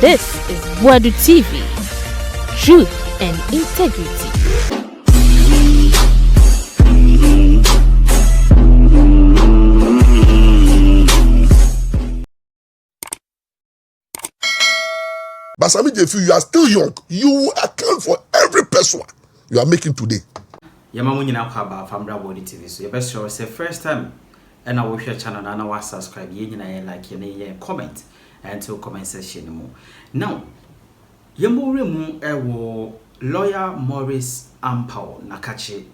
This is Boadu TV. Truth and integrity. But Sammy Gyamfi, you are still young. You will account for every person you are making today. Yamamu nyina kwa ba famra Boadu TV. So your best show say first time and I will share channel and I will subscribe. Ye nyina like ye comment and to comment section mo. Now, yemore mu ewo lawyer Maurice Ampaw nakache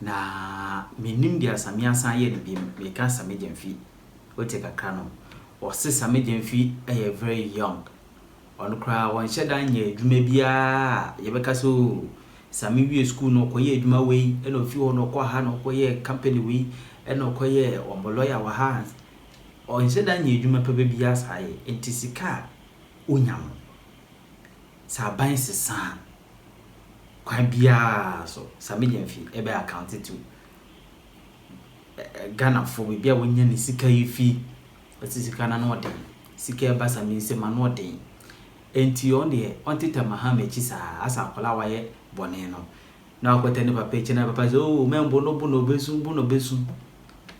na menim dia Sammy asan ye ne bi me kan Sammy Gyamfi. O take a crano. Or say Sammy Gyamfi very young. On cry one shed on ye, do maybe yebeka so Sammy we school no koye duma way, and of you no kwa no koye company we, and no koye or lawyer our hands. Or shed on ye duma baby as high, and tisika unyam. Sabain se san. Quite bia so Sammy Gyamfi ebe accounted to Ghana for we be when ye sika yifi, but sika no day. Sika basa means a man what day. Enti on the ontita mahame chisa asa kola waye bone no na akwete ne papa echi na papa zo o membo no bu no besu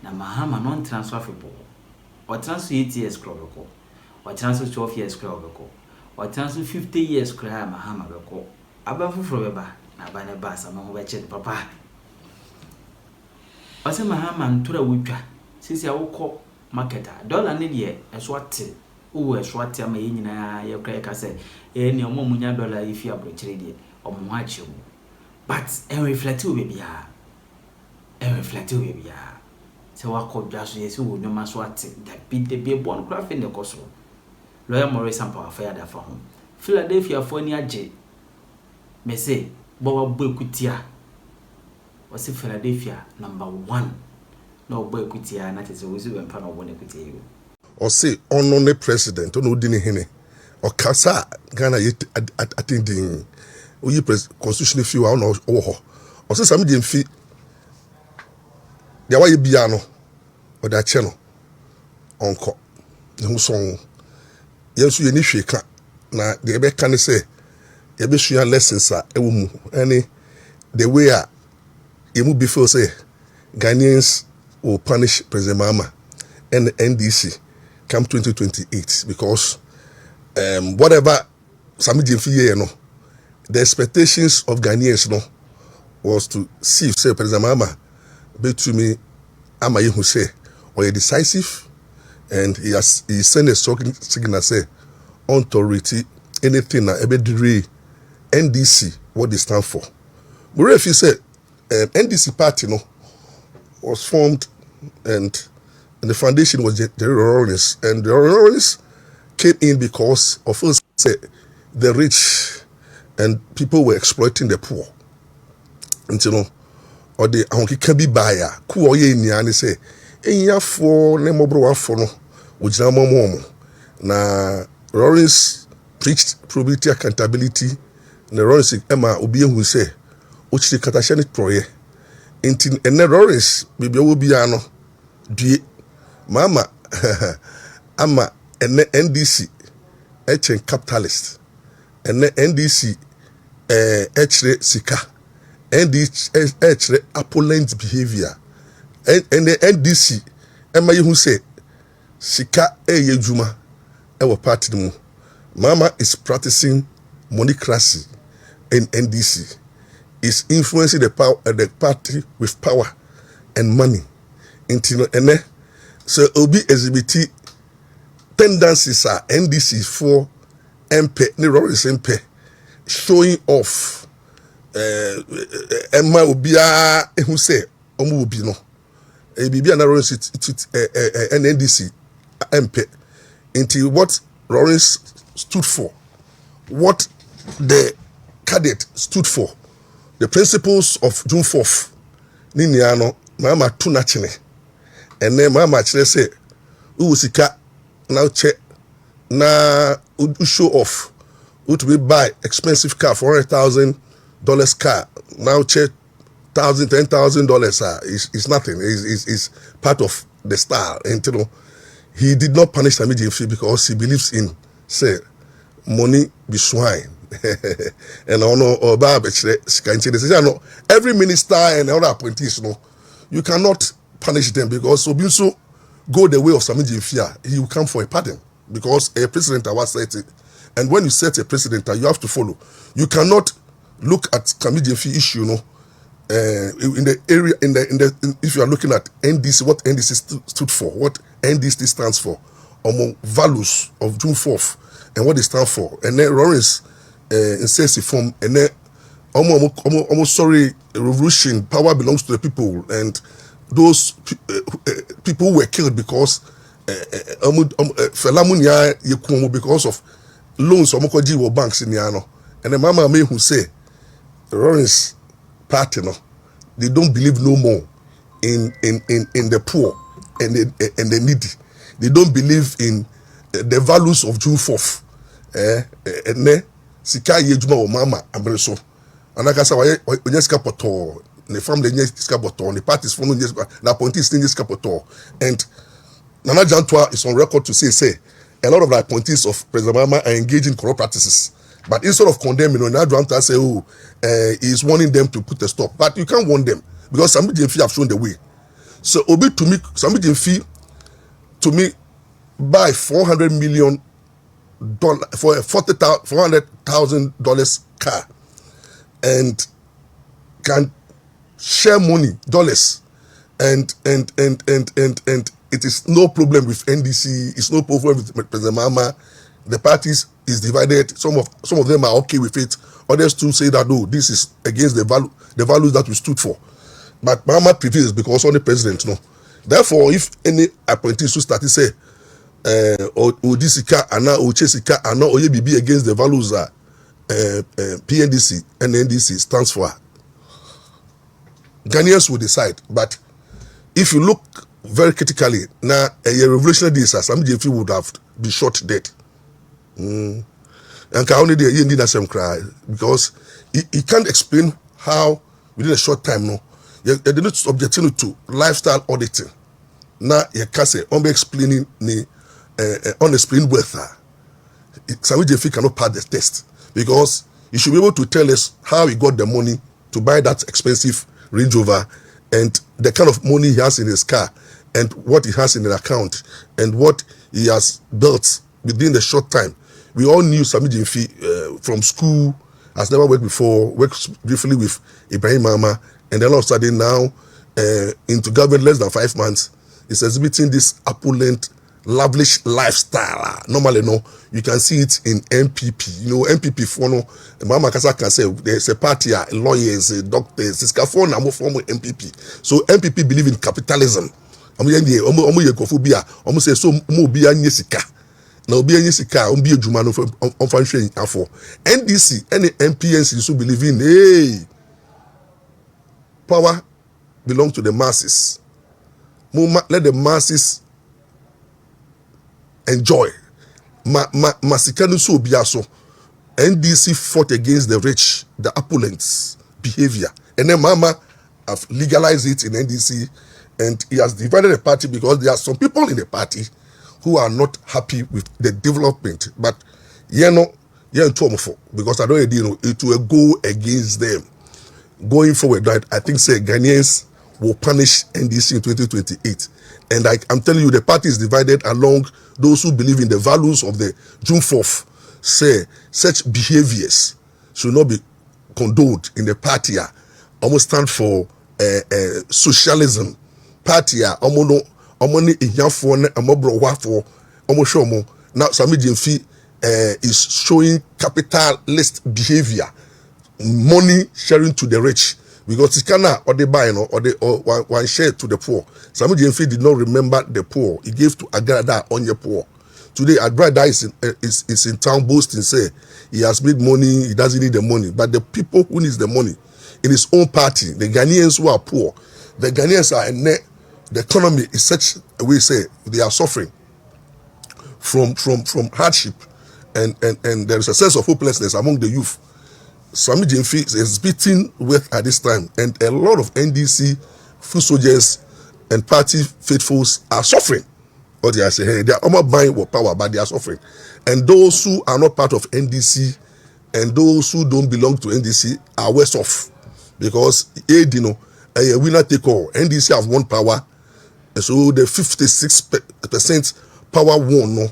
na mahama non transferable o transfer 8 years krobeko o transfer 12 years krobeko o transfer 50 years kra mahama beko aba fufuro beba na aba ne ba sama ho be che papa o se mahama ntura wutwa sisi awukọ marketer dollar ne de eso ate uwe swati ama yenyina ye kra ka se ni omo munya dollar ifi abrochire de omo ha chiwo but reflect we bia se wakọ so yesi wo nyoma swati da bi de bi bon kra fe ne koso lawyer Maurice Ampaw afaya da fa ho Philadelphia fo ni age me say bo bo ekutia o se Philadelphia number 1 no bo ekutia na tese wo se be mpa no bo ne ekutia yo or say on president on odini hene or kasa Ghana yet attending oyi constitutional fee wa no wo or say Sammy Gyamfi dia wa ye bia no o da che no onko ne so yensu ye ni hweka na de be kan say ye be sua lessons a ewo mu any the way a ye mu be feel say Ghanaians will punish President Mahama and the NDC come 2028 because whatever Sammy Gyamfi no, the expectations of Ghanaians no was to see if say President Mahama Wontumi ama who say or decisive and he sent a signal say authority anything na ebe dire NDC what they stand for. But if you say NDC party no was formed and the foundation was the Lawrence, and the Lawrence came in because of us say the rich and people were exploiting the poor. And you know, or the honky can be buyer, cool ye ni and say, ya for nemo bro for no, which na momo. Na Lawrence preached probability accountability, and the Lawrence Emma Obi who say, which the catashanic proye. And the Lawrence maybe will be ano, Mama, ama NDC, capitalist, and NDC, sika, NDC, opulent behavior, and the NDC, Emma who say, sika, juma, our party mu. Mama is practicing monocracy in NDC, is influencing the party with power and money. Until so obi exhibit tendencies are NDC for MP Lawrence MP showing off Emma obia who say omo obi no e bibia na Lawrence NDC MP until what Lawrence stood for, what the cadet stood for, the principles of June 4th Niniano Mama Tunachine. And then Mama actually say, Usika now check na show off. To be buy expensive car for $100,000 car. Now check $10,000 is nothing. Is part of the style. And you know, he did not punish Sammy Gyamfi because he believes in say money be swine. And I know about every minister and other appointees, you cannot punish them because so go the way of Sammy Gyamfi, he will come for a pardon because a president was set it. And when you set a precedent, you have to follow. You cannot look at Sammy Gyamfi issue, in the area, if you are looking at NDC, what NDC stood for, what NDC stands for, among values of June 4th, and what they stand for. And then Lawrence incessive form, and then almost sorry, revolution, power belongs to the people, and those people who were killed because because of loans or banks in Yano. And the mama may who say Lawrence party, they don't believe no more in the poor and the needy. They don't believe in the values of June 4th. And then sika yejuma o mama amreso. Anaka why onyeska poto the family nyeska poto the parties for no nyeska na appointees nyeska poto. And Nana Jantwa is on record to say a lot of the appointees of President Mama are engaging in corrupt practices. But instead of condemning, Nana Jantwa say, he's warning them to put a stop. But you can't warn them because Sammy Gyamfi have shown the way. So Obi to me, Sammy Gyamfi to me buy $400 million for a $400,000 car and can share money dollars and it is no problem with NDC. It's no problem with President Mama. The parties is divided. Some of them are okay with it. Others too say that no, this is against the values that we stood for. But Mama prevails because only president no. Therefore, if any appointees who start to say Odisika ana Ochesika ana Oyebibi against the values that PNDC and NDC stands for, Ghanaians will decide. But if you look very critically, now a revolutionary disaster, Sammy Gyamfi would have been shot dead. And can only the same cry because he can't explain how within a short time you didn't subject to lifestyle auditing. Now you can say on explaining the unexplained wealth. Sammy Gyamfi cannot pass the test because he should be able to tell us how he got the money to buy that expensive Range Rover and the kind of money he has in his car and what he has in an account and what he has built within the short time. We all knew Sammy Gyamfi from school, has never worked before, worked briefly with Ibrahim Mama, and then all of a sudden now into government less than 5 months, is exhibiting this opulent, lavish lifestyle. Normally, you can see it in MPP. MPP for Mama Kasa can say there's a party, lawyers, doctors, this form MPP. So MPP believe in capitalism. Almost say so more be anyesika. Now be anyesika, be a jumano on function for NDC, any MPNC so believe in power belongs to the masses. Let the masses enjoy. Masikanu so biaso. NDC fought against the rich, the opulents behavior, and then Mama have legalized it in NDC. And he has divided the party because there are some people in the party who are not happy with the development. But because I don't know it will go against them. Going forward, I think say Ghanaians will punish NDC in 2028. And I'm telling you, the party is divided along those who believe in the values of the June 4th. Say such behaviors should not be condoned in the party. Almost stand for socialism. Party omoni ihyafo ne amobro omo now Sammy Gyamfi is showing capitalist behavior, money sharing to the rich because it cannot or they buy or one share to the poor. Sammy Gyamfi did not remember the poor. He gave to Agrada on your poor. Today Agrada is in town boasting say he has made money, he doesn't need the money, but the people who needs the money in his own party, the Ghanaians who are poor, the Ghanaians are in the economy is such a way say they are suffering from hardship and there is a sense of hopelessness among the youth. Sammy Gyamfi is beating with at this time, and a lot of NDC foot soldiers and party faithfuls are suffering What they say, hey, they are almost buying what power, but they are suffering. And those who are not part of NDC and those who don't belong to NDC are worse off. Because, a winner take all. NDC have won power. And so the 56% power won, no,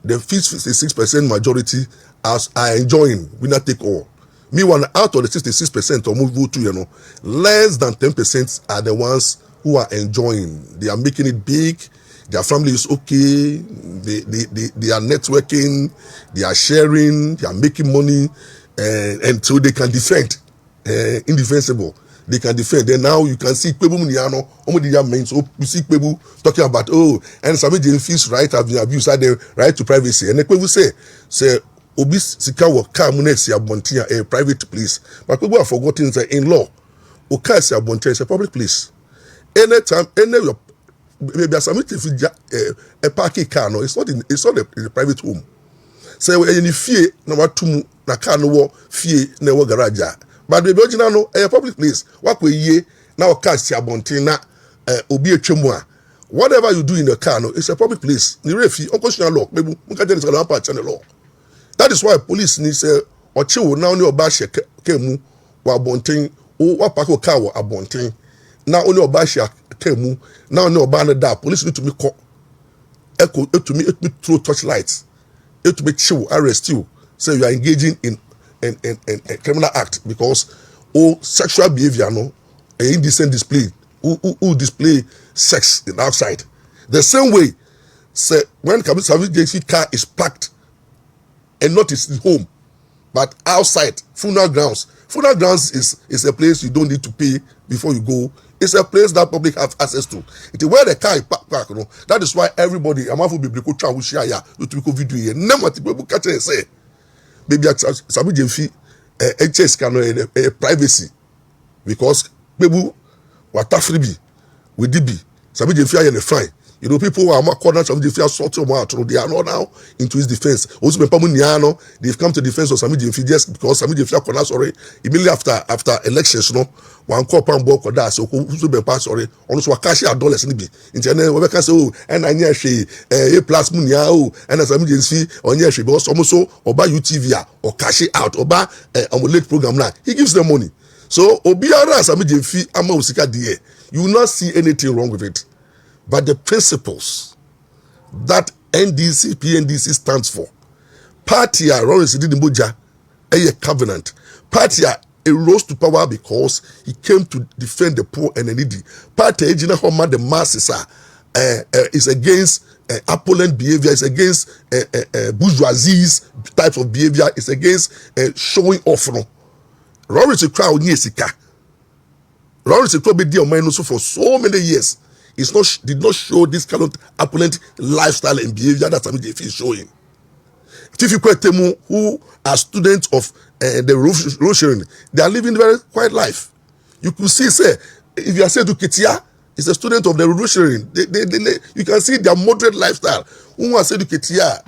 the 56% majority are enjoying winner take all. Meanwhile, out of the 66% or vote to, less than 10% are the ones who are enjoying. They are making it big. Their family is okay. They are networking. They are sharing. They are making money, and so they can defend. Indefensible. They can defend. Then now you can see Kwebu Muniano, so you see Kwebu talking about, and Sammy Gyamfi's right have been abused, the right to privacy. And then Kwebu say, Obis Sikawa Kamunesi Abontia, a private place. But people have forgotten that in law, Okasi Abontia is a public place. Anytime, maybe a parking car, no, it's not a private home. So any fear, number two, na car no fear, no garage. But the original a public place. What we ye now Okasi Abontia, Obi Chumwa. Whatever you do in the car, no, it's a public place. The refi, unconstitutional law, maybe we can tell you part channel law. That is why police need say Ochiwo now only Obashe kemu wa bonten o wa pako car wa abonten. Now only Obashe kemu now only Obana da police need to me call echo to me throw torchlights. It to me chill arrest you. Say you are engaging in a criminal act because sexual behavior no a indecent display who display sex in outside. The same way say when Sammy Gyamfi car is parked and not his home, but outside, funeral grounds. Funeral grounds is a place you don't need to pay before you go. It's a place that public have access to. It is where the car is parked, you know. That is why everybody, I'm going to be able to share to video here. Never people catch and say, baby, Sammy Gyamfi, HS can privacy because baby, what freebie with DB, Sammy Gyamfi are fine. You know, people who are more corners of the defense, they are not now into his defense. Also, they've come to defense of Sammy Gyamfi just because Sammy Gyamfi are sorry. Immediately after elections, you know, one call pan book or that, so who's been passed sorry. Also, Wakashi dollars in the internet, we can say, and I near she a plus munia, and as Sammy Gyamfi or near she, but almost so, or buy UTV or cash it out, or buy a late program now. He gives them money. So, Obiara Sammy Gyamfi, Ama Usika DA, you will not see anything wrong with it. But the principles that NDC, PNDC stands for, party Lawrence Didimboja, a covenant. Party rose to power because he came to defend the poor and the needy. Party Ejina Homa the masses is against opulent behavior, is against bourgeoisie's type of behavior, is against showing off. No, Lawrence crowd Nyesika. Lawrence crowd be dear man for so many years. Did not show this kind of opulent lifestyle and behavior that Sammy Gyamfi is showing. Tifi Kwetemu, who are students of the road sharing, they are living a very quiet life. You could see, say, if you are saying to Ketia, is a student of the road sharing. You can see their moderate lifestyle. Who are saying to Ketia,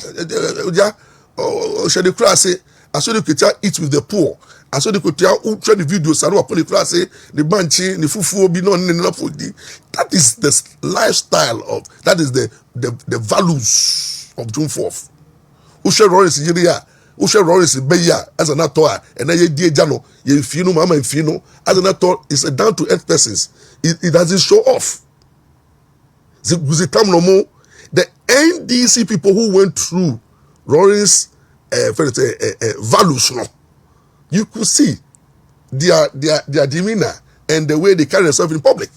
Shadikra say, I saw the Ketia eat with the poor. I saw the Ketia who try the videos, I know what say, the banchi, the fufu, be no enough for the. That is the lifestyle of, that is the values of June 4th. Ushe Lawrence Nigeria, Ushe Lawrence Beya, as an actor, and then ye Jano, ye Fino, Mama Fino, as an actor, is a down to earth persons. It doesn't show off. The NDC people who went through Lawrence values, no, you could see their demeanor and the way they carry themselves in public.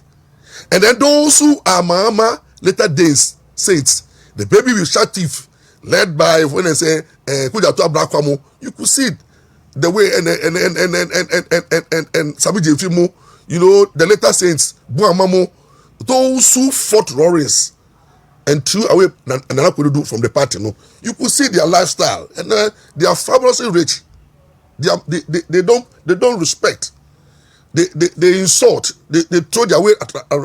And then those who are Mama later days saints, the baby will shut teeth, led by when they say you could see the way and Sammy Gyamfi, you know, the later saints, Buamamo, those who fought Lawrence and threw away do from the party, no, you could see their lifestyle, and they are fabulously rich. They don't respect. They insult. They throw their way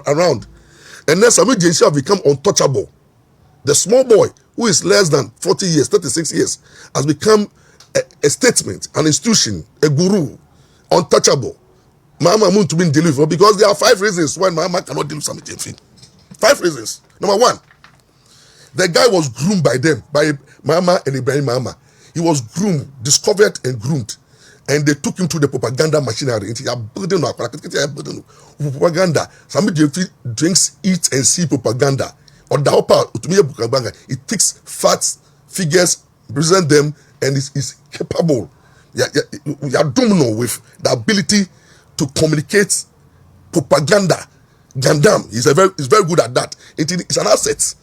around, and then Sammy Gyamfi have become untouchable. The small boy who is less than 40 years, 36 years, has become a statement, an institution, a guru, untouchable. Mama Moon to be delivered because there are 5 reasons why Mama cannot deal with Sammy Gyamfi. 5 reasons. Number 1, The guy was groomed by them, by Mama and Ibrahim Mama. He was groomed, discovered and groomed. And they took him to the propaganda machinery. Into propaganda. Sammy Gyamfi drinks, eats, and see propaganda. Or the upper, it takes facts, figures, present them, and is capable. You are domino with the ability to communicate propaganda. Gandam is very good at that. It's an asset.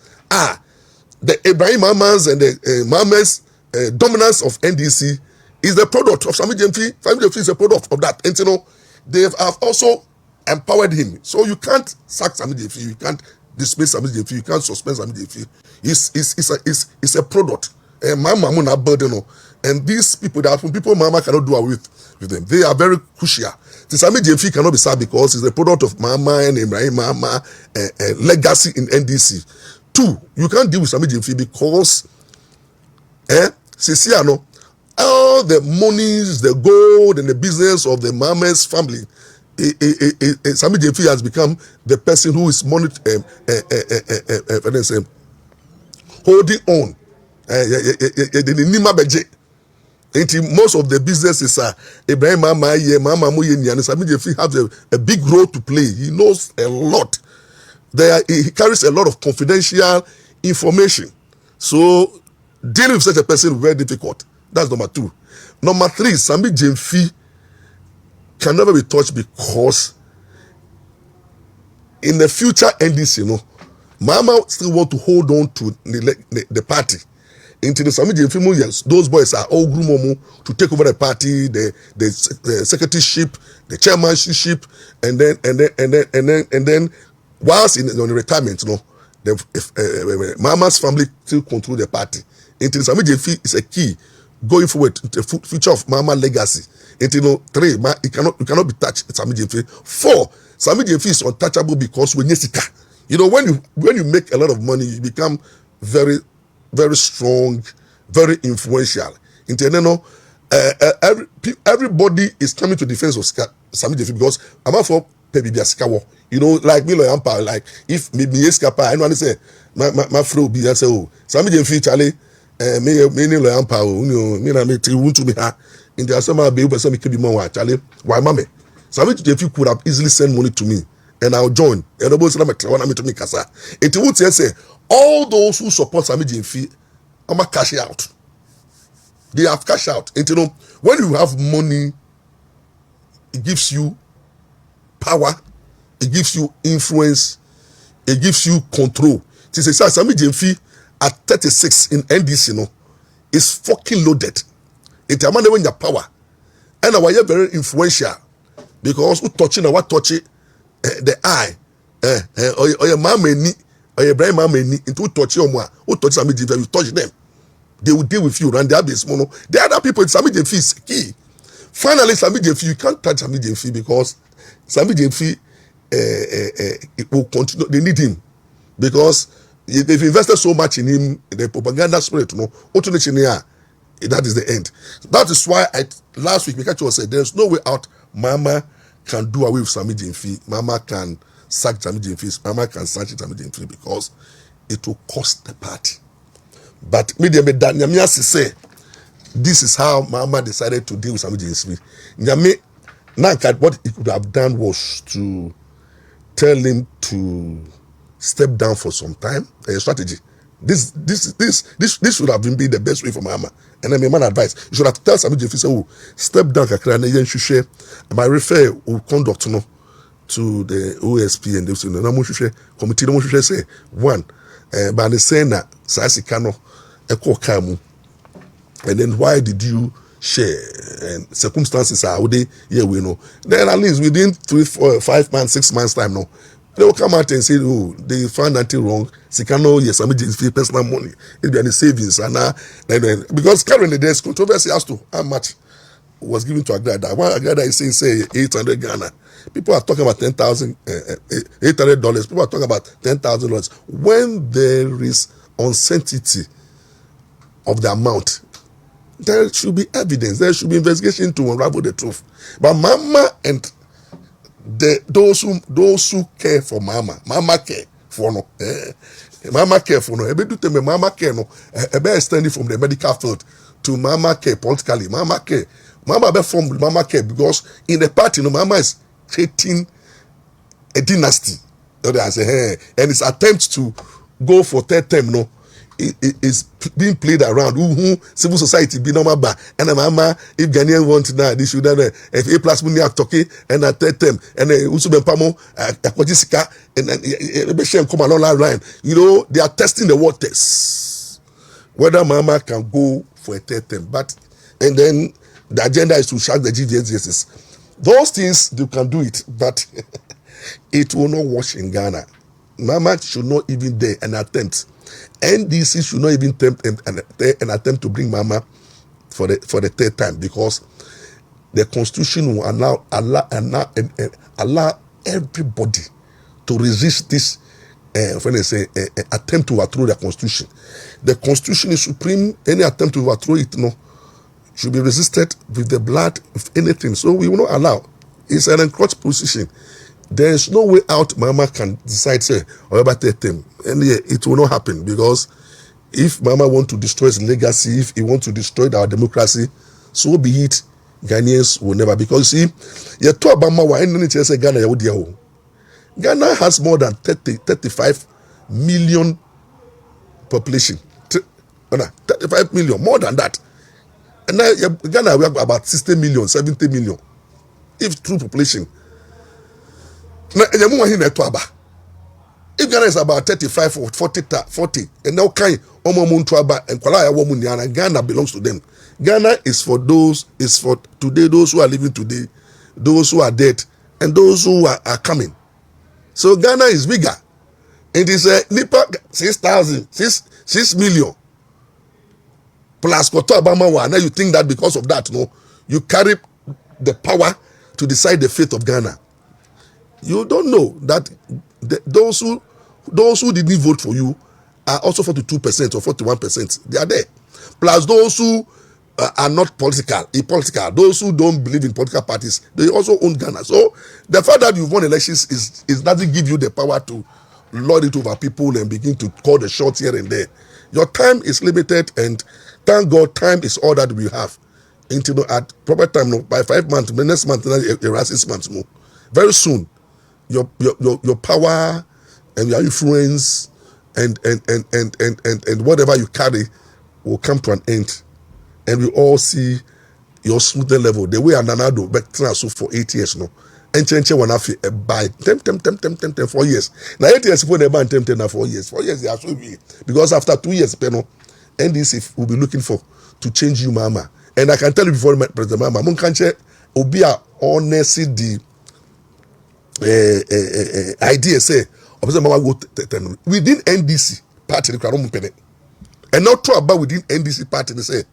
The Ibrahim Mamas and the Mamas dominance of NDC is the product of Sammy Gyamfi. Sammy Gyamfi is a product of that. And you know, they have also empowered him. So you can't sack Sammy Gyamfi, you can't dismiss Sammy Gyamfi, you can't suspend Sammy Gyamfi. It's a product. Mama Muna burden. And these people, there are people Mama cannot do away with them. They are very crucial. The Sammy Gyamfi cannot be sacked because it's the product of Mama and Ibrahim Mama legacy in NDC. 2, you can't deal with Sammy Gyamfi because Sisiano, all the monies, the gold, and the business of the Mama's family, Sammy Gyamfi has become the person who is holding on. Most of the businesses are Ibrahim Mama, Mama Moyeni, and Sammy Gyamfi has a big role to play. He knows a lot. He carries a lot of confidential information. So dealing with such a person is very difficult. That's number 2. Number 3, Sammy Gyamfi can never be touched because in the future NDC, Mama still want to hold on to the party. Into the Sammy Gyamfi, yes, those boys are all groom to take over the party, the secretaryship, the chairmanship, and then whilst on retirement, Mama's family still control the party. Into the Sammy Gyamfi is a key going forward to the future of Mama legacy. Into 3, it cannot be touched. Sammy Gyamfi. 4, Sammy Gyamfi is untouchable because when you make a lot of money, you become very, very strong, very influential. Everybody is coming to defense of Sammy Gyamfi because I'm not for Pebi Sikawo. Like me, Empire. Like if me escapa, anyone say my fro be say, oh, Sammy Gyamfi Charlie, me Empire. Me na me Wontumi ha. In the Asama be able to me more Charlie. Why, mommy? Sammy Gyamfi could have easily sent money to me, and I'll join. And about to me kasa. It would say all those who support Sammy Gyamfi, I'm a cash out. They have cash out. And when you have money, it gives you power, it gives you influence, it gives you control. Sammy Gyamfi at 36 in NDC is fucking loaded. It's a man when your power. And I was very influential because who touching or what touching the eye, or your mama or your brain mama into touch your mama, who touch Sammy Gyamfi, you touch them. They will deal with you, and they have this mono. The other people, Sammy Gyamfi is key. Finally, Sammy Gyamfi, you can't touch Sammy Gyamfi because Sammy Gyamfi it will continue. They need him because they've invested so much in him, the propaganda spirit, that is the end. That is why last week Mikachu said there's no way out. Mama can do away with Sammy Gyamfi. Mama can sack Sammy Gyamfi. Mama can sack Sammy Gyamfi because it will cost the party. But say this is how Mama decided to deal with Sammy Gyamfi. What he could have done was to tell him to step down for some time. A strategy. This should have been the best way for Mama. And then my man advice, you should have tell Sammy Gyamfi, say, oh, step down, my refer will conduct to the OSP and the committee. Say one, but they say that Sasikano, and then why did you share? And circumstances are they here we know. Then at least within 3, 4, 5 months, 6 months time now, they will come out and say, oh, they found nothing wrong. Sikano, yes, Sammy Gyamfi personal money. It'll be any savings. And then because currently there's controversy as to how much was given to Agrada. One Agrada is saying, say, 800 Ghana. People are talking about $10,000, $800. People are talking about $10,000. When there is uncertainty of the amount, there should be evidence. There should be investigation to unravel the truth. But Mama and those who care for Mama care for Mama care for no, ebe do teme mama care no, ebe extending from the medical field to mama care politically. Mama care, mama be from mama care because in the party, no, mama is creating a dynasty. You know, I say, hey, and its attempt to go for third term, no, is being played around. Civil society be normal ba, and mama if Ghanaian want now, they should if A plus money are talking and a third term and also be pamo akojisika and be shame come along that line. You know, they are testing the waters whether mama can go for a third term, but and then the agenda is to shut the GDSs. Those things you can do it, but it will not wash in Ghana. Mama should not even dare an attempt. NDC should not even attempt an attempt to bring Mama for the third time, because the constitution will allow everybody to resist this when they say attempt to overthrow the constitution. The constitution is supreme. Any attempt to overthrow it, no, should be resisted with the blood, if anything. So we will not allow. It's an encroached position. There is no way out. Mama can decide, say, or about third term, and yeah, it will not happen, because if Mama want to destroy his legacy, if he want to destroy our democracy, so be it. Ghanaians will never, because you see, you talk about Mama, and say Ghana, Ghana has more than 35 million population. 35 million, more than that. And now Ghana we have about 60 million, 70 million, if true population. If Ghana is about 35 or 40, and now and Ghana belongs to them. Ghana is for those, is for today, those who are living today, those who are dead, and those who are coming. So Ghana is bigger. It is a Nipa 6 million. Plus Koto Abama. Now you think that because of that, no, you carry the power to decide the fate of Ghana. You don't know that those who didn't vote for you are also 42% or 41%. They are there. Plus those who are not political, those who don't believe in political parties, they also own Ghana. So the fact that you've won elections is doesn't give you the power to lord it over people and begin to call the shots here and there. Your time is limited, and thank God time is all that we have. Until at proper time, no, by 5 months, next month, 6 months more. Very soon, your power and your influence and whatever you carry will come to an end, and we all see your smoother level. The way Ananado back so for 8 years now, and change one after by 4 years. Now 8 years before they ban 4 years. 4 years they are so big, because after 2 years, NDC will be looking for to change you, Mama. And I can tell you before President Mama, Munkanche Obia honestly the idea say Mama go within NDC party the and not talk about within NDC party they say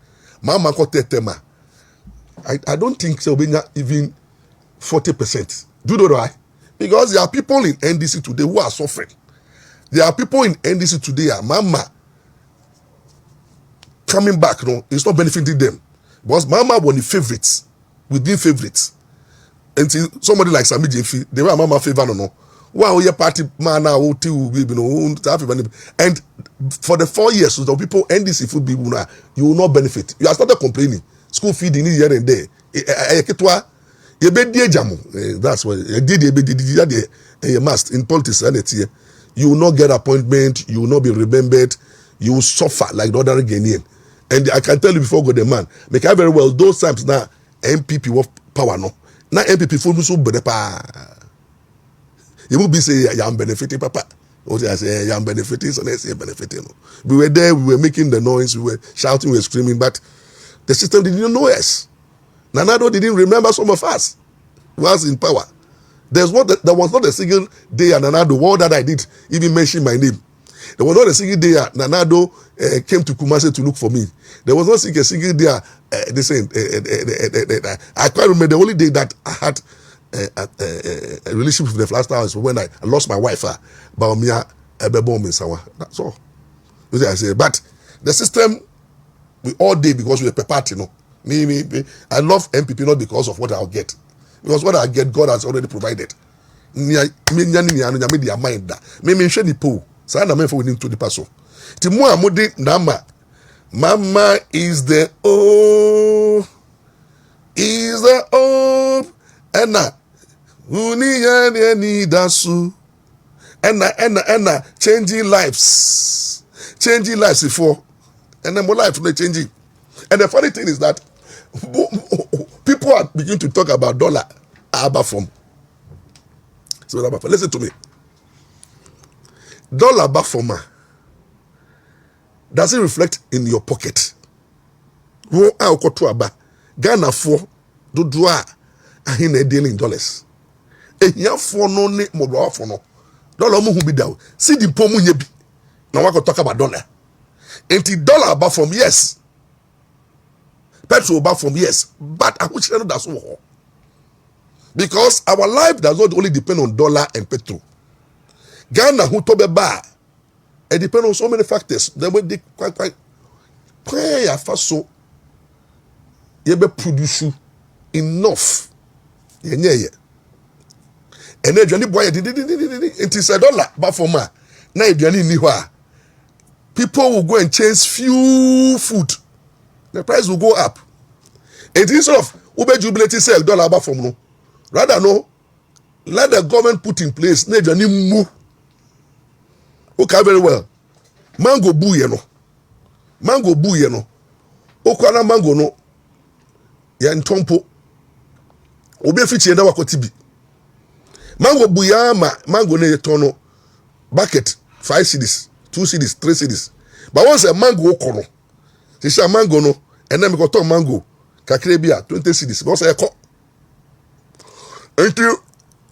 Mama got tema. I don't think so even 40%. Do you know why? Because there are people in NDC today who are suffering. There are people in NDC today, Mama coming back, no, it's not benefiting them. Because Mama was the favorites, within favorites. And somebody like Sammy Gyamfi, they were Mama favor, no. Wow, your party man now, and for the 4 years, so the people NDC food people, you will not benefit. You are started complaining. School feeding here and there. That's what you must in politics. You will not get appointment. You will not be remembered. You will suffer like the other Ghanaian. And I can tell you before God, the man, make I very well. Those times now, MPP was power no. Now MPP for so benepa. You will be say I am benefiting, Papa. What I say I am benefiting, so let's say benefiting. We were there. We were making the noise. We were shouting. We were screaming, but the system didn't know us. Nanado didn't remember some of us. He was in power. There was not a single day at Nanado, all that I did, even mention my name. There was not a single day Nanado came to Kumasi to look for me. There was not a single day they said I can't remember the only day that I had a relationship with the last time was when I lost my wife. That's all. I say, but the system we all did because we were prepared, you know. Me, I love MPP not because of what I'll get. Because what I get, God has already provided. Sa na me for we to the paso. Ti mo amode nama. Mama is the hope. Is the hope. Ena uni ya ni dasu. Ena changing lives. Changing lives before. And then more life no changing. And the funny thing is that people are beginning to talk about dollar Abba form. So listen to me. Dollar Abba form does it reflect in your pocket? Wo a okoto aba Ghana for do doa ahina dealing in dollars. Ehia for no ne modwa for no. Dollar mo hu bi daw. See the pomu nya bi. Na wa ko talk about dollar. Enti dollar Abba form yes. Petrol back from yes, but I wish that's all. Because our life does not only depend on dollar and petrol. Ghana who tobe ba, it depends on so many factors. Then when they quite pray so you be produce enough. Yeah. And then Johnny boy it is $1 back for ma. Now Johnny niwa. People will go and change few food. The price will go up. And instead of Ube jubilating sell dollar back from no. Rather no, let the government put in place ne jani mu. Okay, very well. Mango boo ye no. Mango boo ye no. Okwana mango no. Ya ntompo. Obe fichi enda wakotibi. Mango boo ya mango ne tono. Bucket 5 cedis, 2 cedis, 3 cedis. But once a mango okono. Sisha mango no. And then we got mango. Kakrebia 20 cedis. But also a co. Until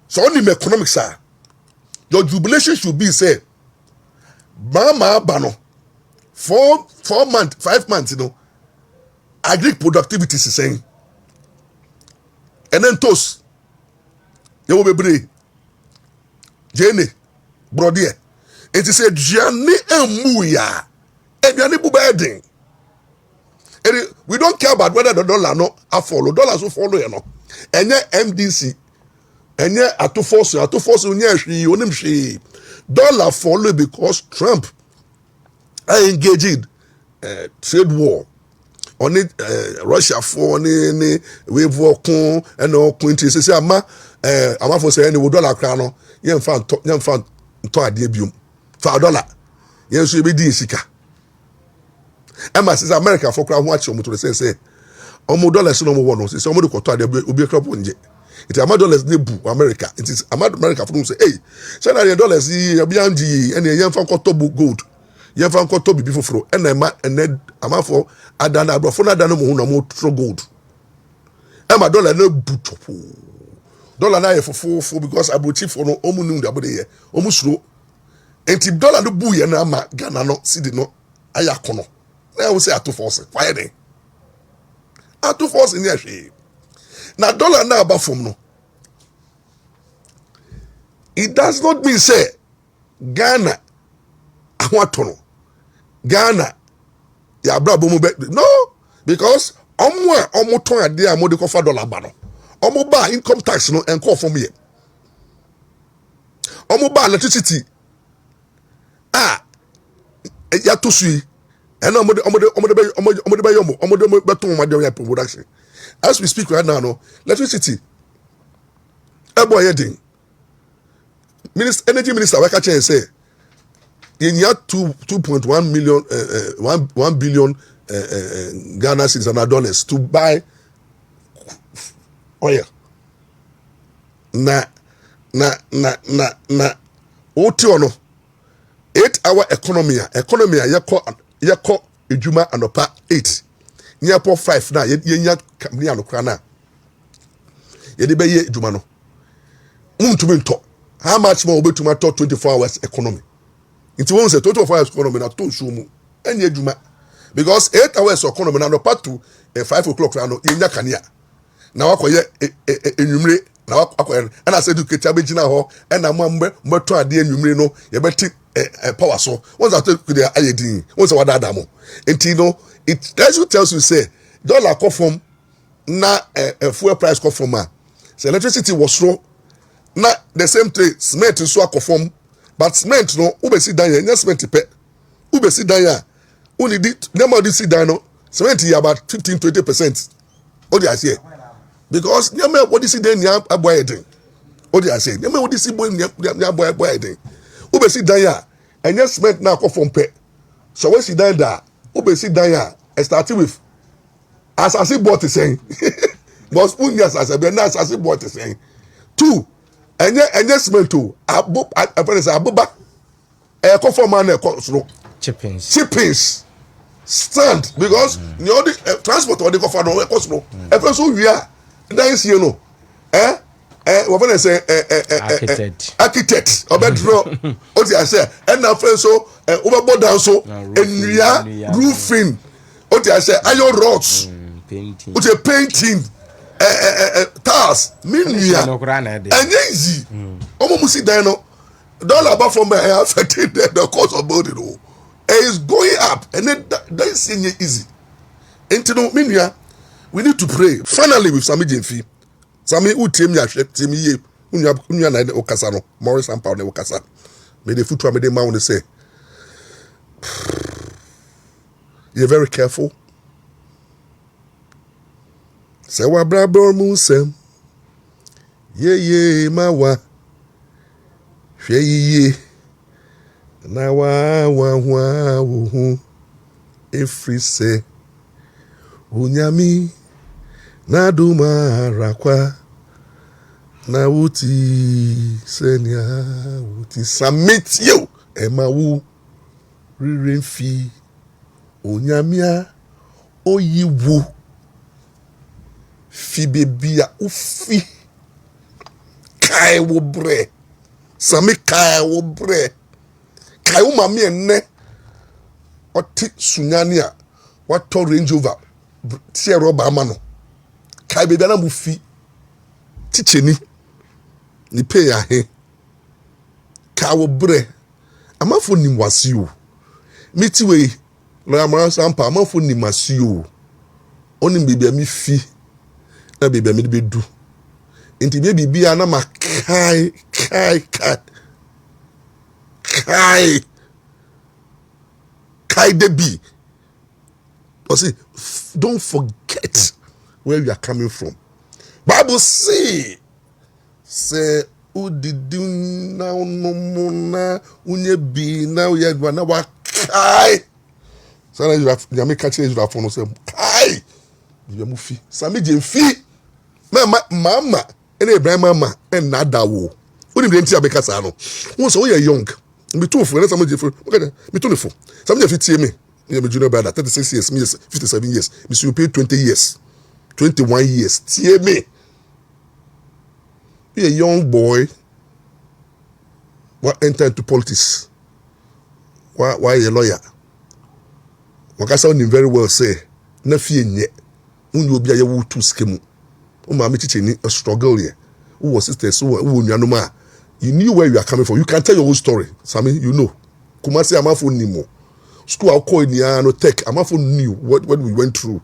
so only economics are. Your jubilation should be say, Mama Bano, 4 months, 5 months, agri productivity is saying. And then toast. You will be brave. Jenny, brother. It is a Gianni and Muya. And Gianni Bubading. We don't care about whether the dollar no follow. Dollars will follow, And MDC. And yet, at to force, dollar follow because Trump are engaging trade war on it. Russia for any wave war and all countries. Say, ama for saying the dollar crown. Young fan to debium for $1. Yes, you be disika. Emma says America for crown watch you to say, $1 no more one. Say, somebody got to be a crop one. It is $1 nebu America. It is America for them say, hey, $7 beyond and a young fan called Tobu gold. Young fan called Toby before fro. And then I'm for Adana Brafona Dano more gold. Emma dollar no boot. Dollar na for 4 because I bought cheap for no omunum the other year. Almost slow. And if dollar no boo ya na ma Ghana no see the no ayakono. I will say at 2 force. Why then? At 2 force in your shape. Now dollar na about from no. It does not mean say Ghana awatono. Ghana ya bra bomu no, because omo ton ade a mo de kofa dollar ba no. Omo ba income tax no enko from here. Omo ba electricity ya to sui and omo de production. As we speak right now, no electricity. Ebo yeding. Energy minister waka chair say in year 2.1 million 1 billion Ghana cedis and dollars to buy oil. Na oti ono 8-hour economy yako ejuma anopa 8 near 5 na yenya company anokra na ye de be ye ejuma no Wontumi nto how much more obetuma to 24 hours economy it won't say 24 hours economy na to show mu enya ejuma because 8 hours economy na anopa to 5 o'clock na no yenya kania na wakoye enwumre na wakoye and I said you kecha begina ho and am to ade enwumre no ye beti power so once I take the ayedin once I wada adamo enti no it tells you say dollar come from na fuel price come from so electricity was so na the same thing cement so come from but cement no ube si dan ya cement pe ube si dan ya uni di nema di si dan no cement ya about 15-20%. Odi ase because nema what si dan ya aboy eden odi ase nema what si boy ya aboy eden ube si dan ya enya cement na akọ pe so we si dan da ube si dan ya starting with asase bought is saying because unya asase be na asase bought is saying 2 enye cement to abuba e for man e so chippings stand because the transport or the go for no e so e so wia dan sie no we want to say architect obedro o ti ase and na friend so overboard down so enua roofing o ti ase iron rods painting o ti painting tiles minia and easy omo musi dan no dollar about from affected the cost of building no is going up and then that is easy into no minia we need to pray finally with Sammy Gyamfi Sammy utem ya hwetem ye unya na okasa no Maurice Ampaw na okasa me the future me the man say you're very careful say wa brabor mu sem ye mawa hwe ye na wa hu every say unyami na duma rakwa na wuti senya wuti submit you emawu rirenfi onyamia oyiwu fi bebia ufi kai wo bre sami kai wo bre kai wo mami enne oti sunyani a wato Range Rover tie roba amano kai bebia na mufi ticheni ni pay ya he ka wo bre amafo nim wase o miti we lo Maurice Ampaw amafo nim wase o oni bebia mi fi na bebia mi be du enti bebia na makai kai debi or say don't forget where you are coming from. Bible say udidi na no unye bi na uye na wa kai sana you make catch you for no say kai you mufi Sammy Gyamfi mama ene Ibrahim mama en nada wo uni bi enti abeka sa no won so we young me too for Sammy Gyamfi okay me too for Sammy Gyamfi tie me me junior brother 36 years me 57 years me so pay 20 years 21 years tie me. You're a young boy. What enter into politics? Why a lawyer? What I sound very well say. Na fear nye. Unyo biya ya wutu skemu. Mami teach ni a struggle here. Who was sisters? Who nyanoma? You knew where you are coming from. You can tell your whole story. Sammy, you know. Kumasi amafo nimo. School I call ni no tech. Amafo knew what we went through.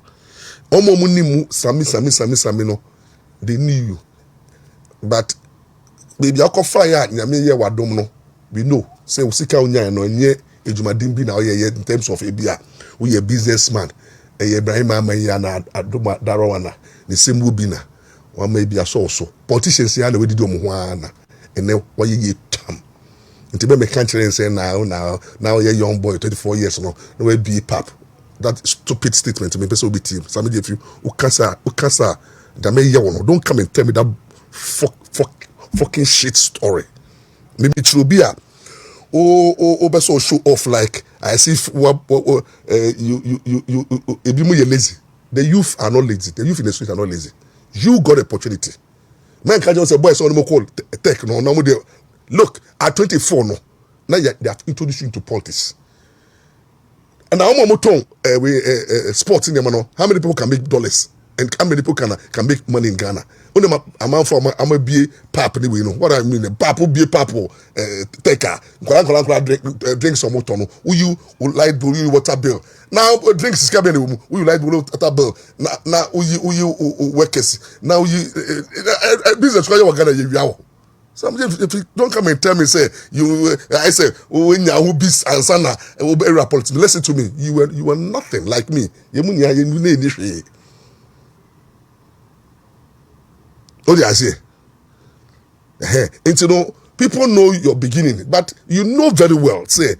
Omo munimu Sammy no. They knew you. But baby akọ fire nyame ye wadom no we know say usika onya no nye ejumadim bi na oye in terms of ebia we a businessman Ibrahim amanya na Adom Darawana ni semu bi na wa ma ebia so politicians ya na we didi omo ho ana ene waye ye tam nti be me kan kire say now ye young boy 24 years no we be pap that stupid statement me person obi team Sammy Gyamfi ukasa da me ye wono don't come and tell me that fucking shit story. Maybe it will be a so show off like I see you lazy. The youth are not lazy. The youth in the street are not lazy. You got opportunity. Man can't just say boy so no call tech no look at 24 no. Now they have introduced you into politics. And now sports in the how many people can make dollars? And how many people can make money in Ghana? Only I'm from I'm a be pap anyway, you know what I mean. Pap will be a pap taker. Drink some water. Will you light bill? You water bill? Now drinks is coming. Will you light bill? Water bill? Now will you workers? Now you business where you are Ghana you Sammy Gyamfi, if you don't come and tell me, say, I say, when you be Ansana, and will be politics. Listen to me. You were nothing like me. What do I say? And you know, people know your beginning, but you know very well, say,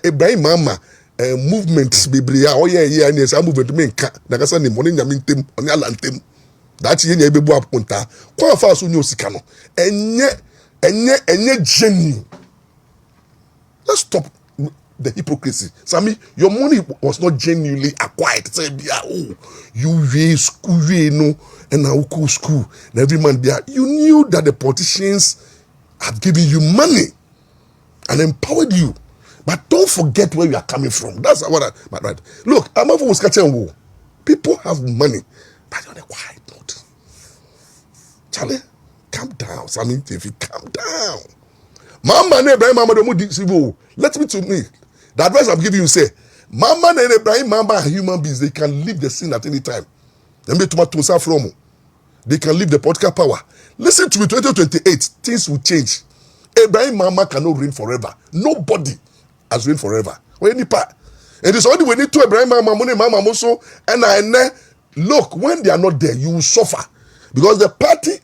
Ibrahim Mama, movements, Biblia, oh yeah, and yes, I move to make Nagasa, the morning, I mean, Tim, on your land, Tim. That's yen ye bebu apunta kwa fa so nyo sika no enye genuine. Let's stop the hypocrisy. Sammy, your money was not genuinely acquired. Say you we school no and now school and every man there. You knew that the politicians had given you money and empowered you, but don't forget where you are coming from. That's what I right. Look, I'm over with catching. People have money, but you're the quiet. Charlie, calm down. Sammy Gyamfi, calm down. Mama and Ibrahim Mama don't move. Let me to me. The advice I'm giving you say, Mama and Ibrahim Mama are human beings. They can leave the scene at any time. They can leave the political power. Listen to me, 2028, things will change. Ibrahim Mama cannot reign forever. Nobody has reigned forever. Any part. It is only when you to Ibrahim Mama also, and look, when they are not there, you will suffer. Because the party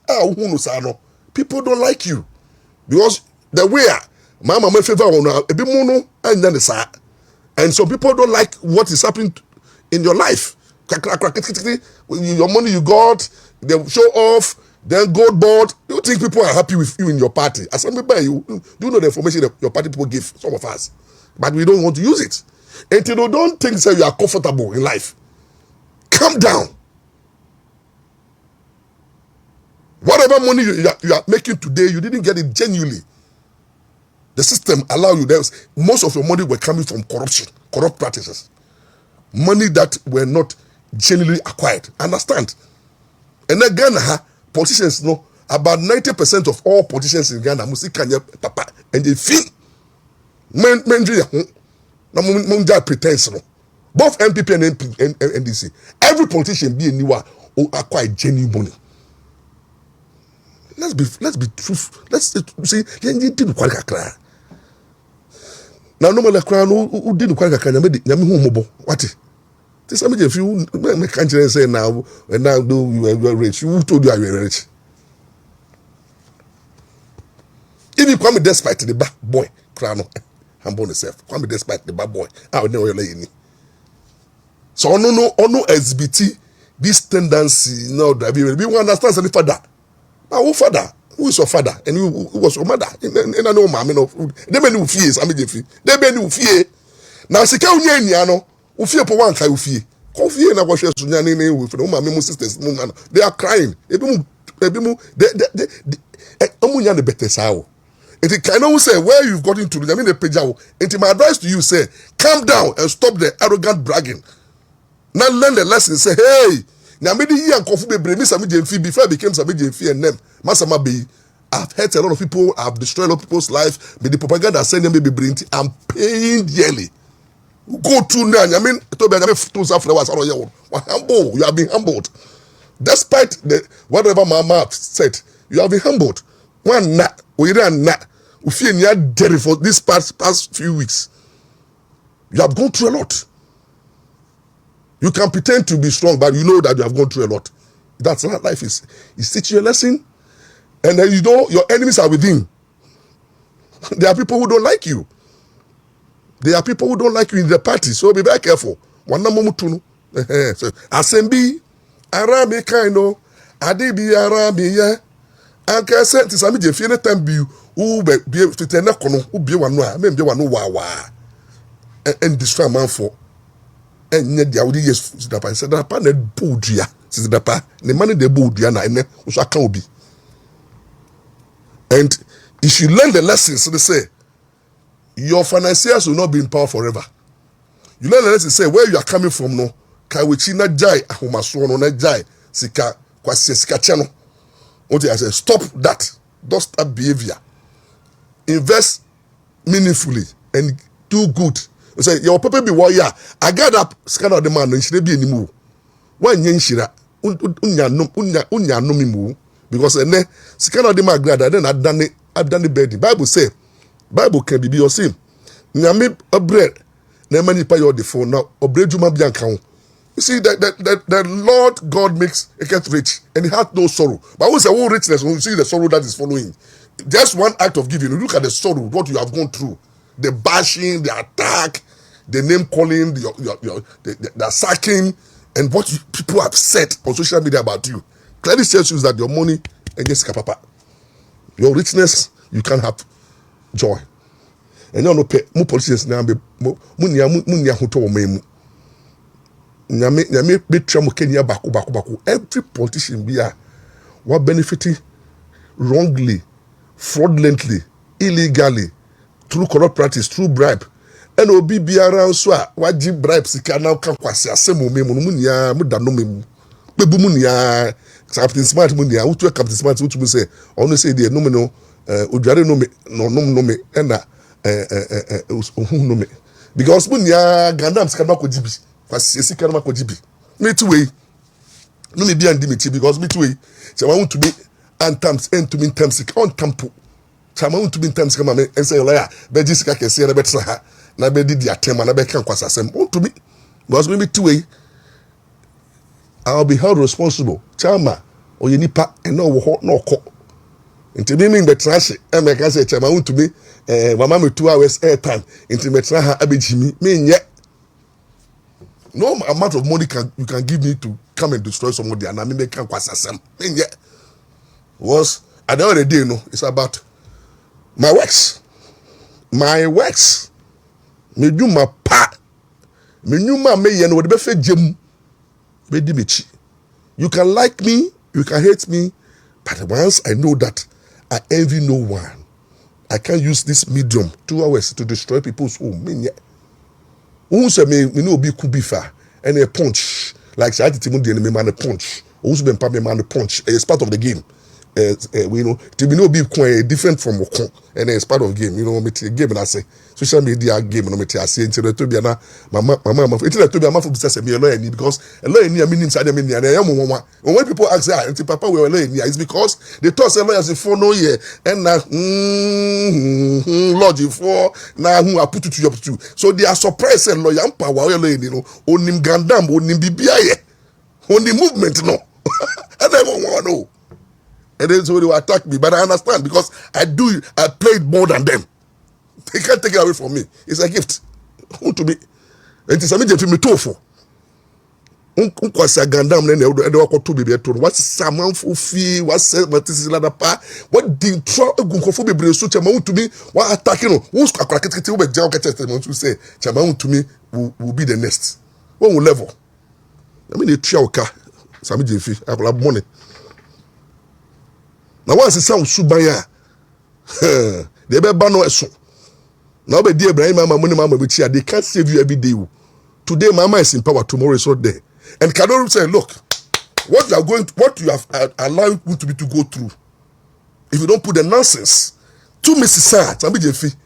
people don't like you. Because the way Mama may favor on a bit mono and then the and so people don't like what is happening in your life. Your money you got, they show off, then gold board. You think people are happy with you in your party? As somebody you do know the information that your party people give some of us, but we don't want to use it. And you don't think so you are comfortable in life. Calm down. Whatever money you are making today, you didn't get it genuinely. The system allowed you. Most of your money were coming from corruption, corrupt practices. Money that were not genuinely acquired. Understand? And then Ghana, politicians know about 90% of all politicians in Ghana, papa, and they feel pretense. Both MPP and NDC. Every politician be a new one who acquire genuine money. Let's be truthful. Let's see. You didn't quite cry. Now no more cry. Who didn't quite cry? Yami humobo. What? This Sammy Gyamfi. Me can't say now. And now do you are rich? Who told you you are rich? If you come despite the bad boy, crown humble yourself. Come despite the bad boy. I will never let you. So no SBT. This tendency now drive you. We understand any father. Our father, who is your father, and who was your mother? And I know, mammy, no, they may know fear, Sammy Gyamfi. They may know fear. Now, Sika Uniano, who fear for one kind of fear. Coffee and I was just with the mammy sisters. They are crying. They the better sow. And it cannot say where you've got into. I mean, the page out. And my advice to you say, calm down and stop the arrogant bragging. Now learn the lesson. Say, hey. Now, maybe he and Kofu be bring me Sammy Gyamfi before I became Sammy Gyamfi and them. Masama be. I've hurt a lot of people. I've destroyed a lot of people's life. But the propaganda send them baby bring. I'm paying yearly. Go to now. I mean, humble. You have been humbled. Despite the whatever Mama said, you have been humbled. One not. We didn't not. We feel near dead for this past few weeks. You have gone through a lot. You can pretend to be strong, but you know that you have gone through a lot. That's not life is. It teaches you a lesson, and then you know your enemies are within. There are people who don't like you. There are people who don't like you in the party, so be very careful. One number tunu. Asembi, Arabi kaino, Adibi Arabi ya. Anka said to Sammy Gyamfi any time be who be fitena kono, who be one wa, me be one wa and destroy man for. And yet the audi yes sidapa said that pa na bodua sidapa the money the bodua na ene so aka obi. And if you learn the lessons, so they say your financiers will not be in power forever. You learn the lesson, say where you are coming from no kawichi na jai ahomaso no na jai sika kwase sika che no. What I say, stop that. Don't start behavior. Invest meaningfully and do good. You say your papa be warrior. I got up scan of the man and she be anymore. One yen shira unya no mimu because scan of the man grad then I done it I've done the burden. Bible say, Bible can be your sin. Nyame a bread. Na many pay your the phone now. Obrejuma bianca. You see that Lord God makes a cat rich and he has no sorrow. But what's the whole richness when you see the sorrow that is following? Just one act of giving. You look at the sorrow, what you have gone through, the bashing, the attack, the name calling, the sacking, and what people have said on social media about you. Clearly tells you that your money and just papa, your richness, you can't have joy. And you know, pay more politicians now. Munya huto omemu. Nyame betray mo Kenya baku. Every politician be what benefiting wrongly, fraudulently, illegally, through corrupt practice, through bribe. And obi be around so what give bribe sika now kan kwase asemo memu munya mudano memu. Bebu munya Captain Smart munya utu Captain Smart utu mu say onu say dey no me no odware no me no me na no me because munya gandam sika na ko jibi kwase sika na ko jibi me two way no me bi andi me ti because me two way say want to be antams and to mean terms on tampo chama want to be terms kama me say lawyer be jisika kese na betra ha na be di atema na be kan kwasa sem want to be because me two way I'll be held responsible chama oye nipa and no wo no ko nti me be trash e me kan say chama want to be mama me 2 hours air time nti me tra ha abejimi me nye no amount of money you can give me to come and destroy somebody and I me kan kwasa sem me nye was at the end of the day, it's about my works. Me do my part. Me do my me yen what be fe jem. Be di mechi. You can like me, you can hate me, but once I know that I envy no one, I can't use this medium 2 hours to destroy people's home. Me who say me no be kubifa and a punch like say atimundi and me man a punch. Who's been pa me man a punch. It's part of the game. We know to be no be quite different from Okon, and it's part of game. You know, me game and I say social media game. No me I say until to be na mama. Until to be a man for business me a lawyer because a lawyer near meaning inside me near. When people ask until papa we are lawyer near, it's because they thought say lawyers for no year and now lodge for now who I put it to your two. So they are surprised say lawyer Ampaw we lawyer you know onim gandam onim bibia onim movement no. And I don't want to know. And then so they will attack me. But I understand because I played more than them. They can't take it away from me. It's a gift. Who to be? And it's a major to me too for. Unkwasa gandam nene wako to be told. What's Saman Fufi? What's Matis Ladapa? What the Gunkofu be bresu Chama to me? What attacking? Who's a crackety over Jaka testimony to say Chama to me will be the next. One will level. I mean the Chioka, Sammy Gyamfi, I have money. Now once it sounds subaya, they be bano eso. Now be dear Ibrahim mama money mama be chia. They can't save you every day. Today mama is in power, tomorrow is not there. And Kadoro say, look, what you have allowed you to be to go through. If you don't put the nonsense, to Mrs. Sammy Gyamfi,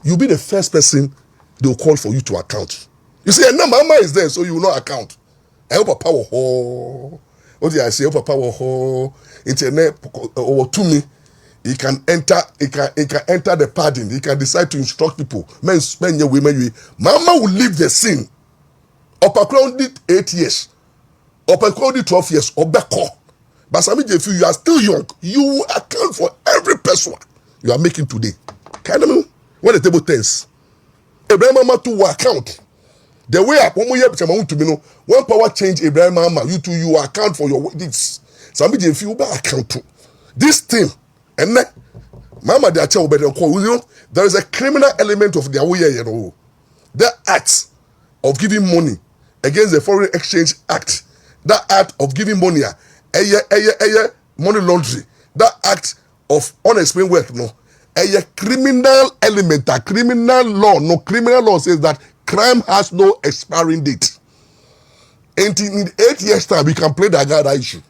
you'll be the first person they will call for you to account. You see, now mama is there, so you will not account. I hope a power hole. What did I say? Papa wo internet or to me, he can enter the pardon. He can decide to instruct people. Men, women, mama will leave the scene. Upper crown did 8 years. Upper crown did 12 years. Or back on. But Sammy Gyamfi, you are still young. You will account for every person you are making today. Can you know when the table turns? Abraham mama to account. The way up, when power change Abraham Mama, you account for your deeds. Sammy Gyamfi will account to this thing. And then, Mama, they are there is a criminal element of their way, you know. The act of giving money against the Foreign Exchange Act, that act of giving money, money laundering, that act of unexplained wealth, no, a criminal element, a criminal law, no criminal law says that crime has no expiring date. And in 8 years' time, we can play that guy issue.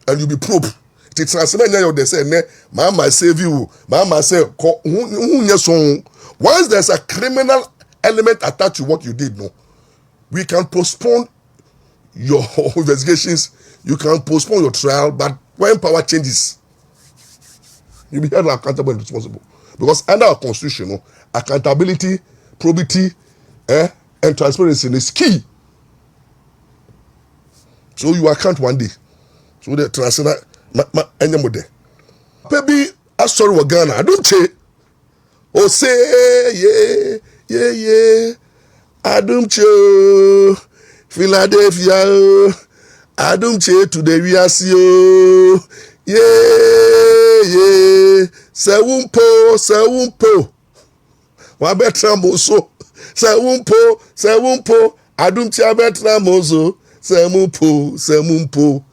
And you'll be probed. It's transmitted now, they say, Mama save you. Mama say, once there's a criminal element attached to what you did, no, we can postpone your investigations. You can postpone your trial, but when power changes, you'll be held accountable and responsible. Because under our constitution, accountability, probity, and transparency is key. So you account one day. So the transfer any more there. Baby, I sorry what Ghana. I don't say. Oh say yeah. Adom Kyei, Philadelphia. Adom Kyei to the Riasio. Yeah. Sewumpo. Wa betra moso. Sewumpo. Adom Kyei betra moso. Sewumpo.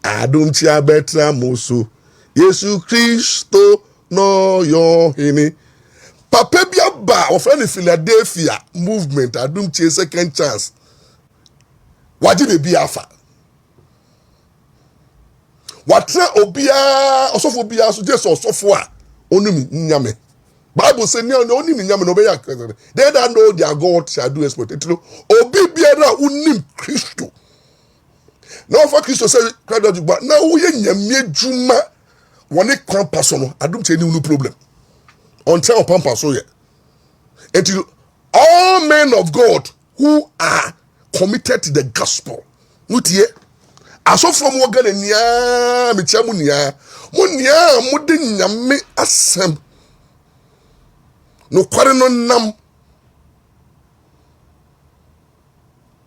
Adom Kyei betra moso. Yesu Kristo no yo hini. Papa biaba of any Philadelphia movement Adom Kyei second chance. Waji be afa. Watra obia osofobia so Jesus osofo a onimi nyame. Bible say onimi nyame no be ya. They that know their God shall do exploit. Obi biara unim Kristo. Now for Kristo say credit but now we nyame adwuma woni kwan paso no Adom Kyei ni no problem. Until pampa so ye. Until all men of God who are committed to the gospel. Mutie. Aso from wogane nia me tia mu nia. Mo nia mo de nyame asem. No kware no nam.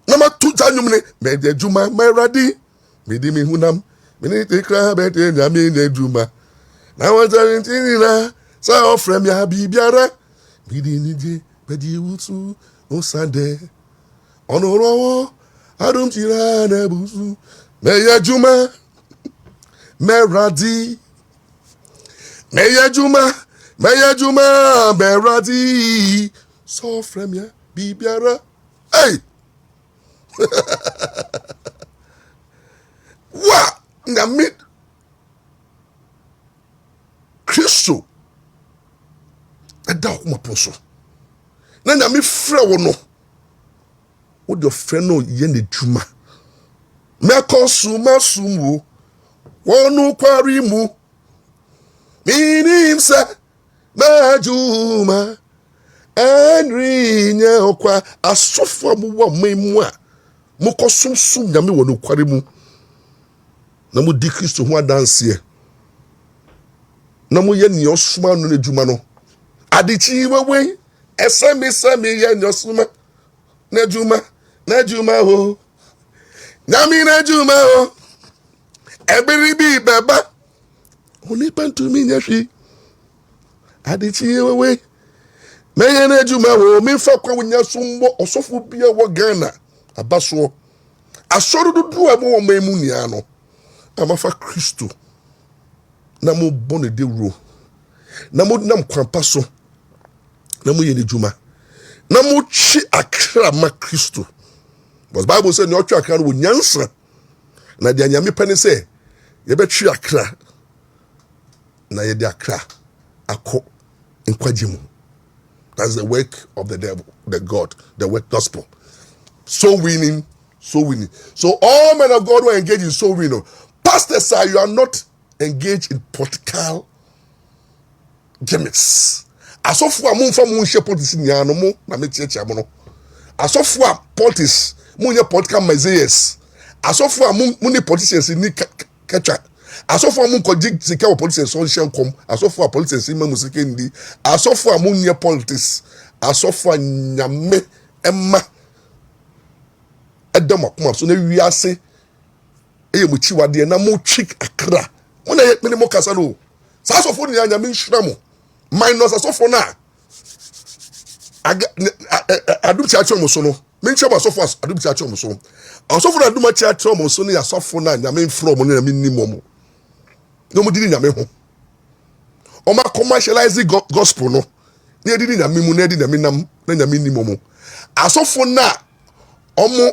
Nama tu tanum ne me de juma my radi. Me di me hunam. Me ni te kra be te nyame de juma. Na wan tarintina sa ofrem ya bibiara. Bidi nije bedi wutu osande. Onorowo Adom Kyei na busu. Meya juma meradi. Meya juma meradi. So frem ya bibiara. Hey. Wa ngami Kristo eda ko maposo. Na nyame frɛ wo no. Wo de frɛ no ye ne dwuma. Mekosuma sumu wonu kwari mu minim se majuma enri nye okwa asofo mu wa memu a mukosumsum nyame wonu kwari mu na mu di Kristo ho adanse na mu ye ne osuma no adwuma no adichi wewe esemi ye ne osuma na adwuma ho Nami na juma o. Ebiri bi baba. Oni pantu mi nyashi. Adichi wewe. Meye na juma o mi fa kwa wonya sumbo osofo bia wo Ghana. Abaso. Asoro dudu amo wo memu nia no. Amafa Kristo. Na mo bone de ro. Na mo nam kwampa so. Na mo ye ne juma. Na mo chi akra ma Kristo. Because Bible says no twa akra no nyansa na de anyame pani say ye betwi akra na ye de akra akọ nkwaje mu. That's the work of the devil, the God, the work gospel. Soul winning. So all men of God who are engaged in soul winning. Pastors, sir, you are not engaged in political gimmicks. Asofo amumfa mu nhye politics nya no mo na metietia mo no. Asofo a politics munye political messiahs. Asofo a muni politicians ni ketcha. Asofo a mun koji sika wa politicians on shenkom. Asofo a politicians ma musike ndi. Asofo a munye politics. Asofo a nyame emma Adom akoma so na wiase eye mu chiwade na mu chick akra. Mo na ye mene mo kasa no. Sa asofo ni nyame nhira mo. Minus asofo na Adom Kyei mo so no. Menche asofo Adom Kyei mo so. Asofo na Adom Kyei mo so ne asofo na nyame mfro mo na minni mo mo. No mo didi nyame ho. O ma commercialize gospel no. Ne didi nyame mu na didi nyame nam na nyame ni mo mo. Asofo na omo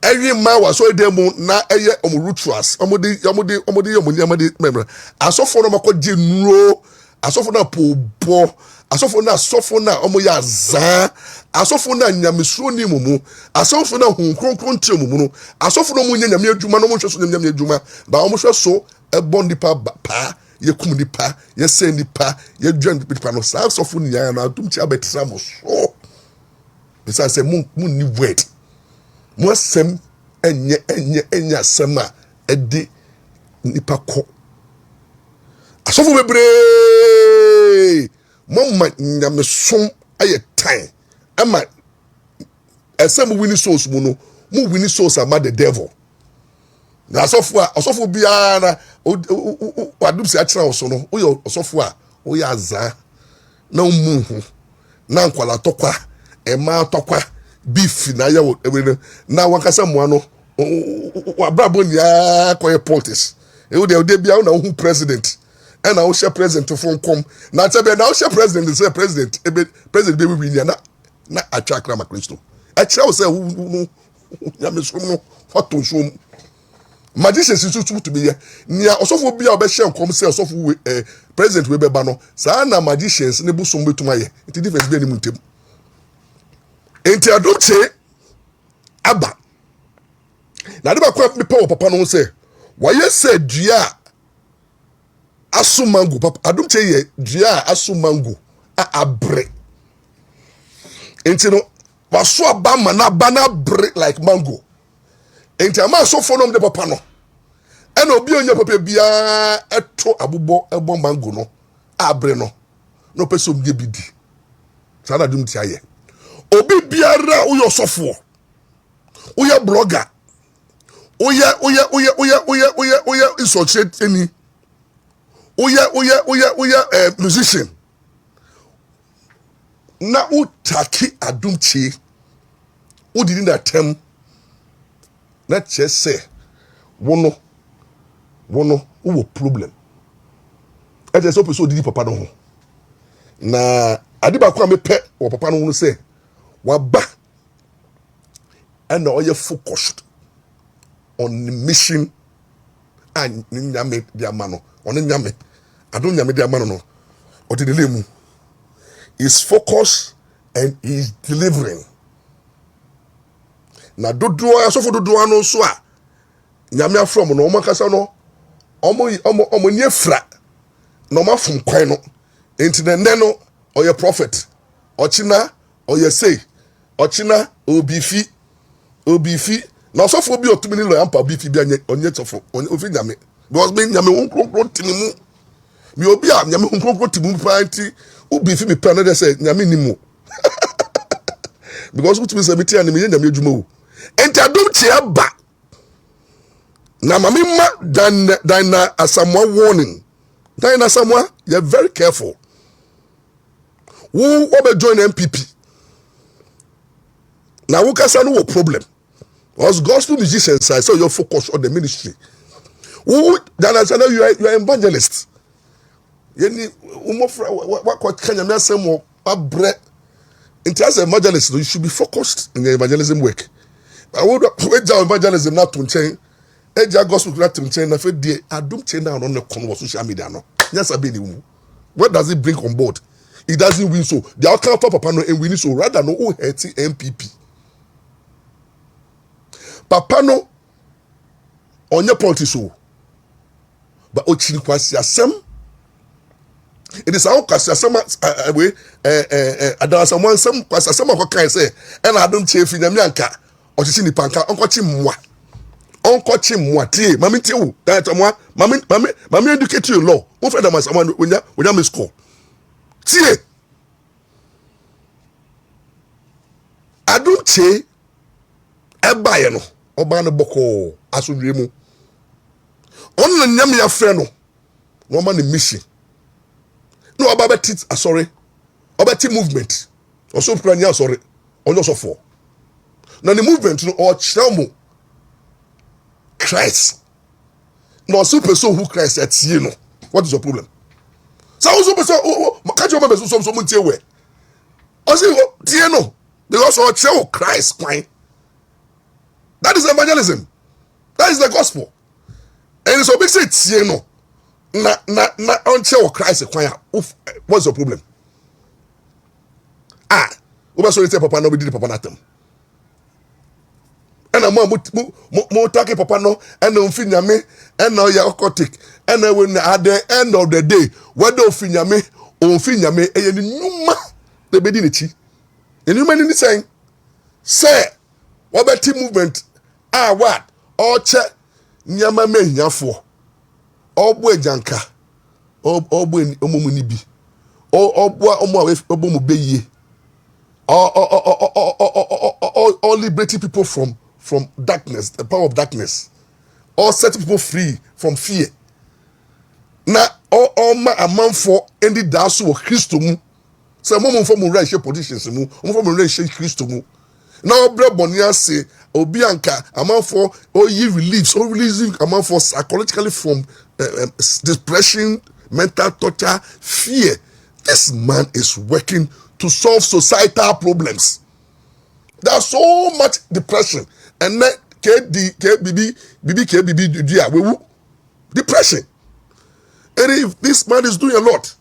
every man was so dem na eye omo rituals. Omo de member. Asofo no makọ nro. Asofo na pobo. Asofo na omo ya za. Asofo na nyamesuro ni mumu. Asofo na hunkronkron tie mumu no. Asofo no mu nyame adwuma no mo hwe so nyame adwuma. Ba omo hwe so ebon dipa pa ye kum nipa ye se nipa ye dwan nipa no saa sofo nya na Adom Kyei abetra mo so bisa say mun ni word mo asem enye asem a edi nipa ko asofo bebre mama nyame som aye time ama esem winning souls mu no mu winning souls ama the devil na asofo bia na Adom Kyei akira so no wo ye asofo a wo ye azaa na umuhu na nkwala tokwa ema tokwa beef na ye na wakasa mo ano wa brabo nia koye politics e wo de bia na hu president and I share president to phone come na tebe na share president say president president be win na attract na Kristo a kira say ya me so no foto so magician si to be here nia osofo bia obehye nkom say osofo president we be ba no sa na magicians ne bu so betuma ye it difference be ni mu ntem enti Adom Kyei aba na de ba kwa me power papa no say waye say dua asu mango papa Adom Kyei ye dua asu mango abre enti no waso aba na bana bre like mango enti ama so fonom de papa no ena obi onya papa bia eto abubo ebo mango no abre no person de bidi sa na Adom Kyei ye obi biara uyo sofo uya blogger uya associate any uya musician na utaki Adom Kyei udidi na tem na chese wono uwo problem ete so person didi papa no ho na adiba kwa me pe wo papa no say waba and oye focused on the mission and nyame dia mano on nyame Adom nyame dia mano no o te dele mu is focused and is delivering na dodo asofo dodo ano so a nyame afrom no omakasa no omo nie fra no mafum kwan no enti ne no oye prophet ochina oye say ochina obifi na osofo bi otumi ni lo ampa obifi bi onye sofo ofi nyame because me nyame honkronkro tinimu mi obi a nyame honkronkro tinimu panti obifi mi plan na dey say nyame nimu because utumi say meti ani me nyame adwuma wo enti Adom Kyei ba na mama ma dan na asamwa warning dan na asamwa you very careful who be join MPP now who can say no problem because gospel musicians say so you focus on the ministry who then I say you are evangelist yeni umofra what can you say more abre into as evangelist you should be focused in your evangelism work I would evangelism not to change eja gospel not to change na fe die Adom Kyei na on the social media no yes abi ni mu what does it bring on board? It doesn't win so the outcome of papa no and win so rather no who hurt MPP papa no onye politics so but ochiri kwasi asem it is how kwasi asem we adara someone some kwasi asem akokan say and Adom Kyei fi nyame anka ochichi ni panka onkochi mwa tie mami tie wo that mami educate you law mo friend am someone onya me score tie Adom Kyei eba ye no oba no boko asodwe mu on nyame ya frɛ no no ma ne mission no oba betit asori obeti movement also plan ya asori onyo so for na the movement no o kyerɛ Christ no super so who Christ at you know what is your problem so also person catch your members so tie we o say tie no because o kyerɛ Christ kwai. That is evangelism. That is the gospel. And so big say tie no na until Christ kwai. What's your problem? Oba so tell papa no be did papa natem. and a more take papa no, and no finyame, and no ya occultic, and when at the end of the day, whether finyame or finyame, and numa the bedinichi. And you mean saying, say, what about team movement? What? All check nyama me nyafo. All boy janka. All boy omomunibi. All boy omomubeyi. All liberating people from darkness, the power of darkness. All setting people free from fear. Now, all my amount for any dasu or Christo mu. So, mom from racial positions, mu, from racial Christo mu. Now, Bonia say, Obianka, amount for all ye reliefs, all releasing amount for psychologically from depression, mental torture, fear. This man is working to solve societal problems. There's so much depression, and then depression. And if this man is doing a lot,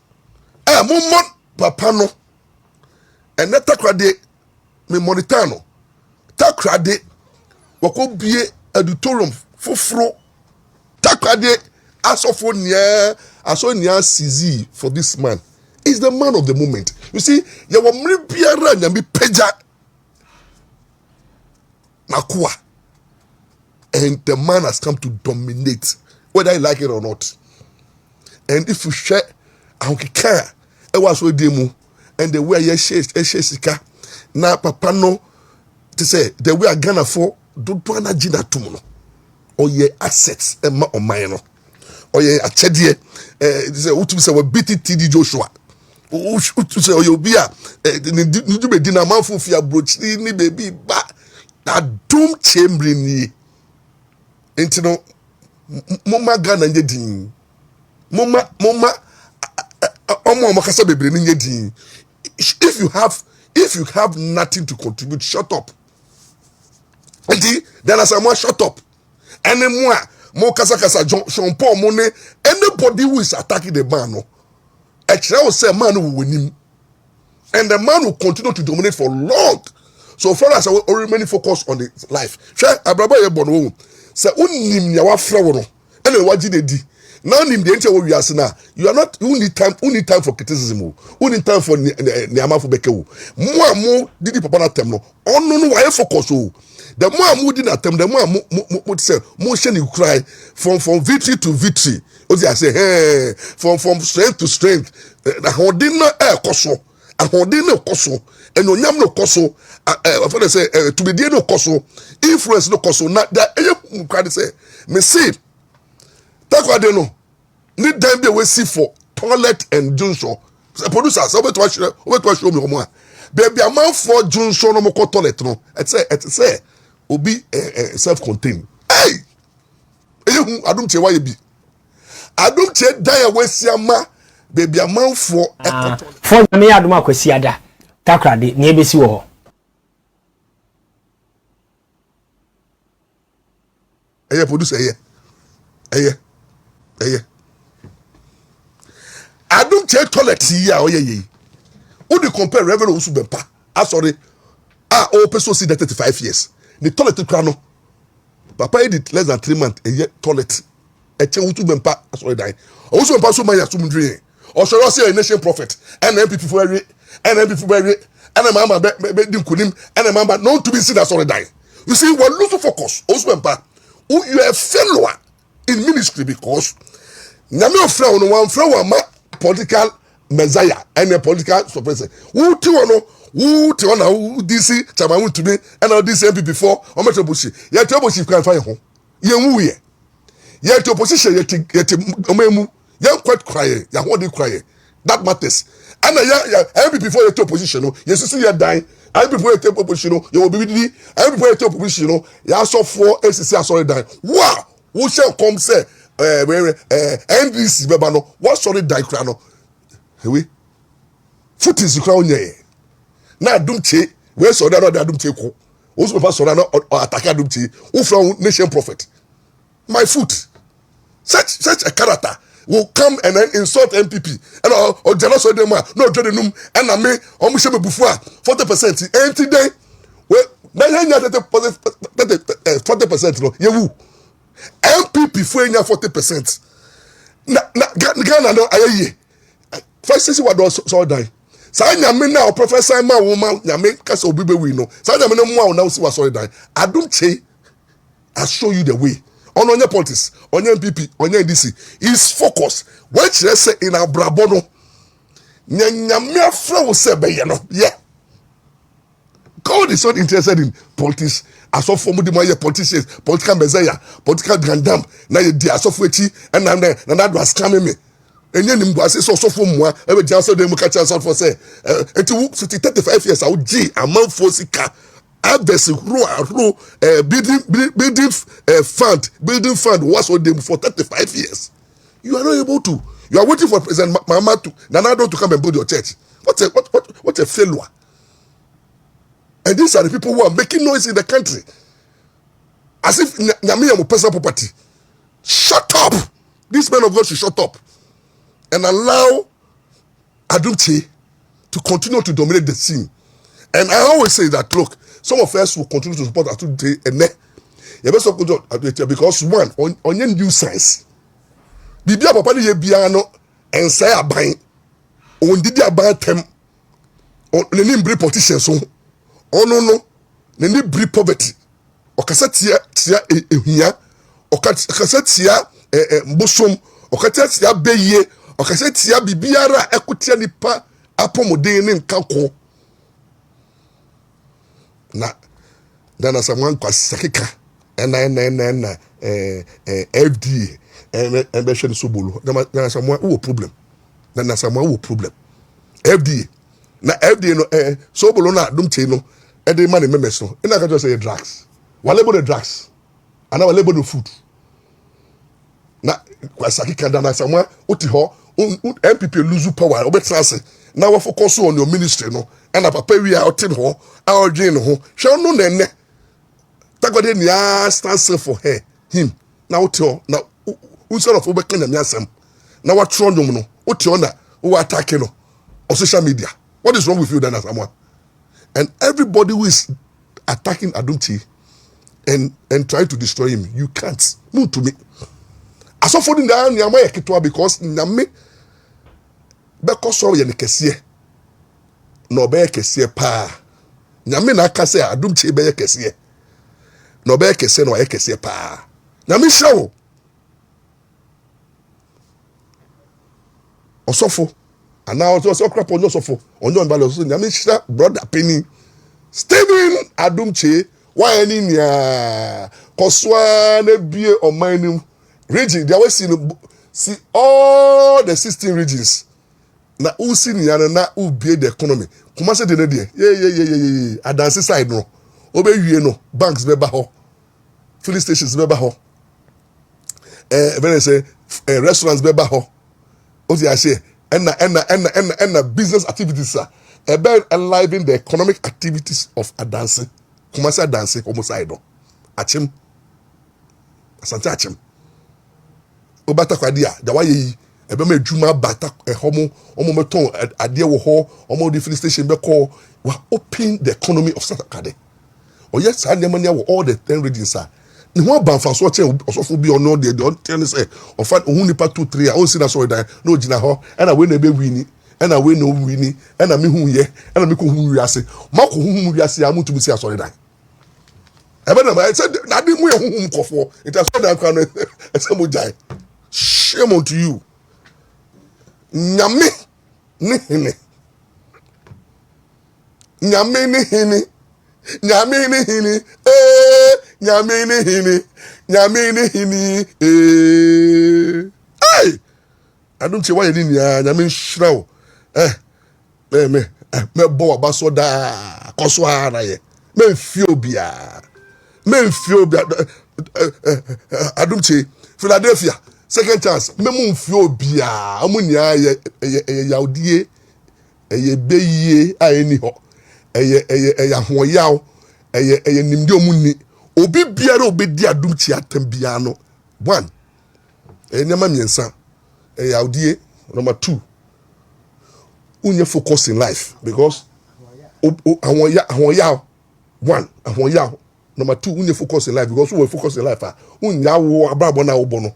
moment papa no, and that takrade me monitano, takrade wako biye auditorium fufro, takrade asofonia CZ for this man. Is the man of the moment. You see, you were mribiara nyambi peja nakua, and the man has come to dominate, whether you like it or not. And if you share, I don't care. It was with demo, and the way you share sika na papa no to say the way I gonna for do na jina tumuno or ye assets and or mine or ye a chedie say Wontumi say we beat it TD Joshua. To say you be a you be dinner man for fear brochini ni baby ba Adom Kyei ni enti no mama Ghana nye din mama omo makasa bebre ni nye din. If you have nothing to contribute, shut up. Then as someone shut up. Anymore more kasa Jean Paul money anybody who is attacking the man no. Actually, I will say man will win him. And the man will continue to dominate for long. So far as I will remain focused on the life. Share Abraba ye bono. Say unim ya wa flower no. Ene waji de di. Now nim the enter we are na. You are not you need time for criticism. You need time for niama for beke wo. Mo didi papa na tem no. Ono no wa focus o. The more did not them, the more say motion you cry from victory to victory. I say, hey, from strength to strength. The hodina koso, a hodina koso, and no yam no koso. I say to be dear no koso, influence no koso. Not that you can say, me see. That's what they know. Need them be we see for toilet and Junso. Producers, over to show me more. Baby, a man for Junso no more toilet no. It's say. Obi self-contained. Hey! Adom Kyei why you be? Adom Kyei die wesiama baby a man for me Adom akwesiada takrade ne ebesi wo ho. Eye producer eye. Adom Kyei toilet here oye. Who do compare Reverend Usubempa? Sorry. All person see that 35 years. The toilet crano. Papa did less than 3 months a year toilet. A Wontumi sorry die. Also so many assumed or shall I say a nation prophet and then people for and then people bury and a mama kunim and a mama known to be seen as sorry die. You see, we're losing focus. Also, you are a failure in ministry because Nami of Flower one flower political messiah and a political suppressor. Who to who DC Chama Wontumi and all this MP before or Metabushi. Yet Oboshi can find home. Ye yet opposition yet omemu. Young quite crying, ya what they cry. That matters. And MP before you take opposition, you see you dying. MP before you take opposition, you will be with me. MP before you take opposition, you also for SCC sorry dying. Wow! Who shall come say NDC Babano? What sorry die crano? Hey, foot is crown ye. Now Adom Kyei, where so that Adom Kyei ko. Also pastor or attack Adom Kyei, who from nation prophet. My foot. Such a character will come and then insult MPP and or jealous of them no join them and I may almost be before 40% and today na yenya 40% no yewu MPP for yenya 40% na Ghana no ayeye first see what so die sa nyame na professor ma wo ma nyame kasa obi be wi no sa nyame no mo na wo si wa so die Adom Kyei I show you the way on your politics on your MPP on your NDC is focus what you say in abrabo no nyame afra wo se be ye no yeah God is not interested in politics. As of for my politicians, political messiah, political grandam, now you dear so for echi, and that was coming me. And then him was so for moi, every chance of them catch us out for say, and to 35 years, I would G, a month for Sika, building fund was with them for 35 years. You are not able to. You are waiting for President Mama to Nanado to come and build your church. What a failure. And these are the people who are making noise in the country. As if Nyamiya will personal property. Shut up! These men of God should shut up. And allow Adom Kyei to continue to dominate the scene. And I always say that, look, some of us will continue to support Adom Kyei and because one, on your new science, Bibia Papa ni Yebiano and say a buying on did about them on the name politicians. Oh no, ne bri poverty. Okasatia ehia, okasatia mbosom, okasatia beye, okasatia bibiara ekutia nipa apomoden ne nkanko. Na dana someone kwa sakika na FDA be hwe sobolo. Dana someone wo problem. Dana someone wo problem. FDA na FDA no sobolo na Adom Kyei no and the money members no. And I can just say drugs. We label the drugs. And I will label the food. Na kwa saki kandana somewhere uti ho MPP lose power. Obetrase. Now we focus on your ministry no. And papa we are outing ho. Our drain ho. Shall no nene. Tagode ni stand for her. Him. Now uti ho. Now instead of obeka na miasem. Now what wrong no. Uti ho na who attacking no. On social media. What is wrong with you then as someone? And everybody who is attacking Adom Kyei and trying to destroy him, you can't. Move to me. I saw for the Nyama Kitwa because Nyame because so ye kesiye. No be kesiye pa. Nyame na ka say Adom Kyei be kesiye. No be kesiye no ye kesiye pa. Nyame show. Osofo. And now also crap on Osofo. On your balance. Nyame shira brother Penny. Stephen Adom Kyei, why any nya koswa ne bie omanum region they always see all the 16 regions na usi nya na ubie the economy kuma se de ne de ye adanse side no obewie no banks be ba ho filling stations be ba ho very say restaurants be ba ho o ti ase and business activities about enlivening the economic activities of Adanse. Kumasa Adanse, homicide. Achim. Asante Achim. Obata kwadia, dawaye, ebeme juma bata, homo meton, adie wo ho, homo different station be call, we open the economy of South Akade. Oh yes, I never know all the 10 regions are. Ni ho ban fa so che osofo bi ono de don tell say ofa ohun nipa 2 3 a o si na so dan na o gina ho e na we na be wini e na we no wini e na me hu ye e na me ko hu wiase mako hu wiase amutu bi si asore dan e be na ma say na di mu ye hu nkofo it has so dan kwa no e say mo jai shame on to you nyame ni hene nyame ni hene nyame ni hene nyame ni hene nyame ni hene hey Adom Kyei why ni nyame nshrawo me bo abaso da koso ara ye me mfie obia Adom Kyei Philadelphia second chance me mu mfie obia amunia ye yaudie eye beye ayeni ho eye ahoyaw eye nimde omunni obi biara obedi Adom Kyei atam bia no one enyama miensa yaudie number 2 unye focus in life because ahoyaw one ahonya number 2 when you focus in life because we focus in life unya wo ababo na wo bono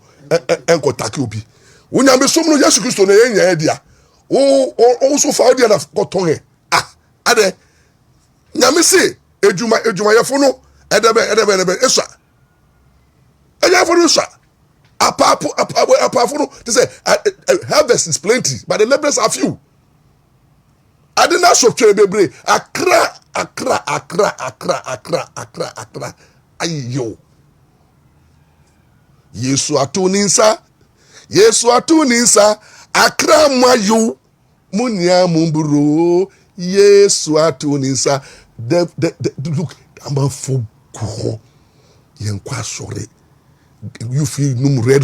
enko take obi unya be somno Yesu Kristo na yenya dia o so fa dia na koton he ade nyame se ejuma yefo no edebe esa eja fo no sa apa no they say harvest is plenty but the laborers are few. I did not so bebre akra ayo Yesu atuninsa akra mayo munya mumburo Yesu atuninsa the look I'm for go yenkwa sore you feel num red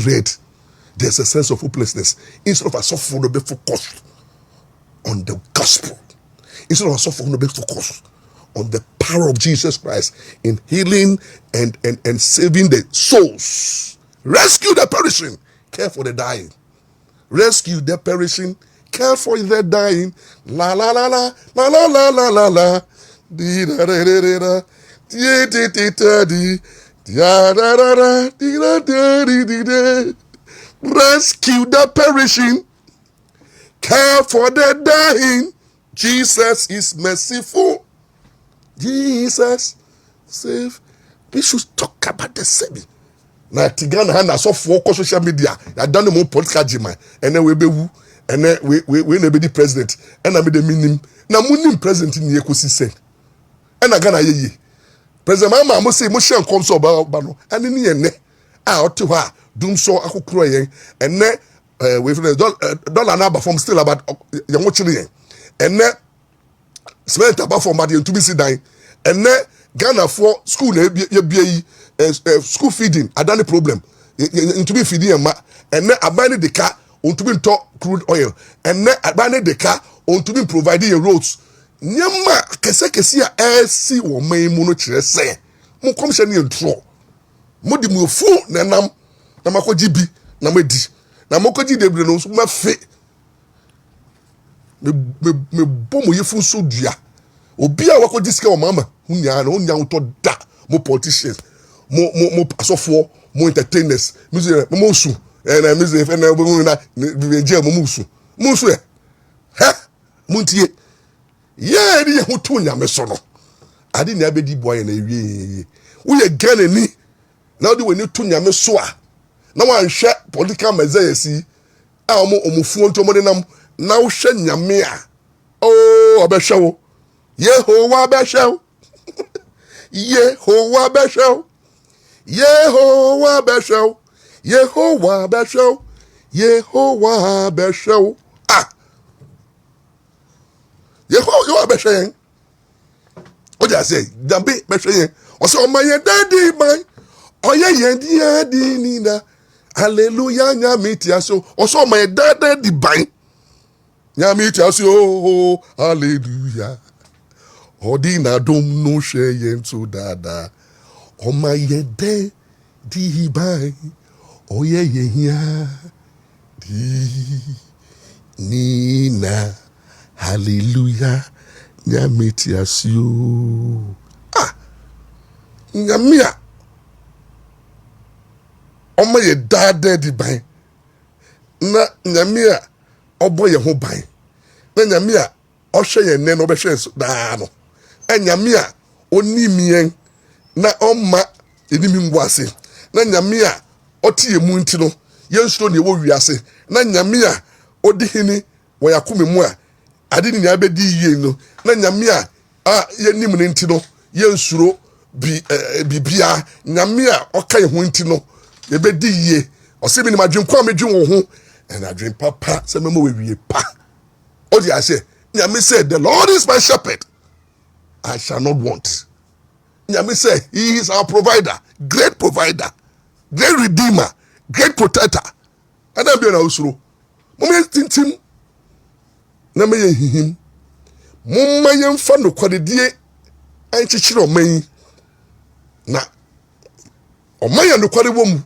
there's a sense of hopelessness instead of a soft be focused on the gospel. Instead of suffering, be focused on the power of Jesus Christ in healing and saving the souls. Rescue the perishing, care for the dying. Rescue the perishing, care for the dying. La la la la la la la la la la. Di da da da da da. Di di di da di. Da da da da. Di da da di di da. Rescue the perishing, care for the dying. Jesus is merciful. Jesus save. We should talk about the same. Na Tigana hand so for social media. Ya done more political jima. And then we be who. And then we never be the president. And I be the minim. Na munim president in Yekosi say. And I gonna ye. President Mama mo say mo share come so ba no. And ni ye ne. Otu ha. Dum so akokro yen. And then we dollar na perform still about young children. And then spend about for money to be sit down. And then Ghana for school school feeding. I done the problem. To be feeding and then abandon the car on to be talk crude oil. And then abandon the car on to be providing roads. Nyama kese ya see wo mai muno chire say. Mo commission ni ntro. Mo di mo fu na nam na makoji bi na medi. Na mokoji debre no so ma fe me bomo yefu so dua obi a wakoji sika o mama hunya na onya to da mo politicians mo asofo mo entertainers music mo su na music na bo na je mo musu ha muntie ye ni ho to nya me so no ade ni abedi boy na ewie wo ye Ghana ni na odi we ni to nya me so a na wan hwe political measures a omufuo ntomo de nam na wo hwe nyame a obehwe Yehowa behwe Yehowa behwe Yehowa behwe Yehowa behwe Yehowa behwe Yehowa behwe o ja say dambe behwe o say o maye daddy man oye yen di ni na hallelujah nyame tiaso o so my dada di ban nyame tiaso oh hallelujah odi na dom no hwe yen to dada o my de di ban oye yen di ni na hallelujah nyame tiaso nyame Oma ye dada di ban na nyame a obo ye ho ban na nyame a ohwe ye ne no be hwe da no nyame a onimien na omma enimi ngwase na nyame a otie mu nti no ye nso ne wo wiase na nyame a odi hini wo yakome mu a ade ni abedi yie no na nyame a ye nim ne nti no ye nsuro bibia nyame a oka ye ho nti no ebedi ye osemi ni madwen kwa medwen wo ho and adwen papa se memo we pa odi ase nyame said the Lord is my shepherd I shall not want. Nyame said he is our provider, great redeemer, great protector. And I be na usuro mo tintim na me hihim mo mayen fa no kwadedie anchichire oman na oman no kwade wo mu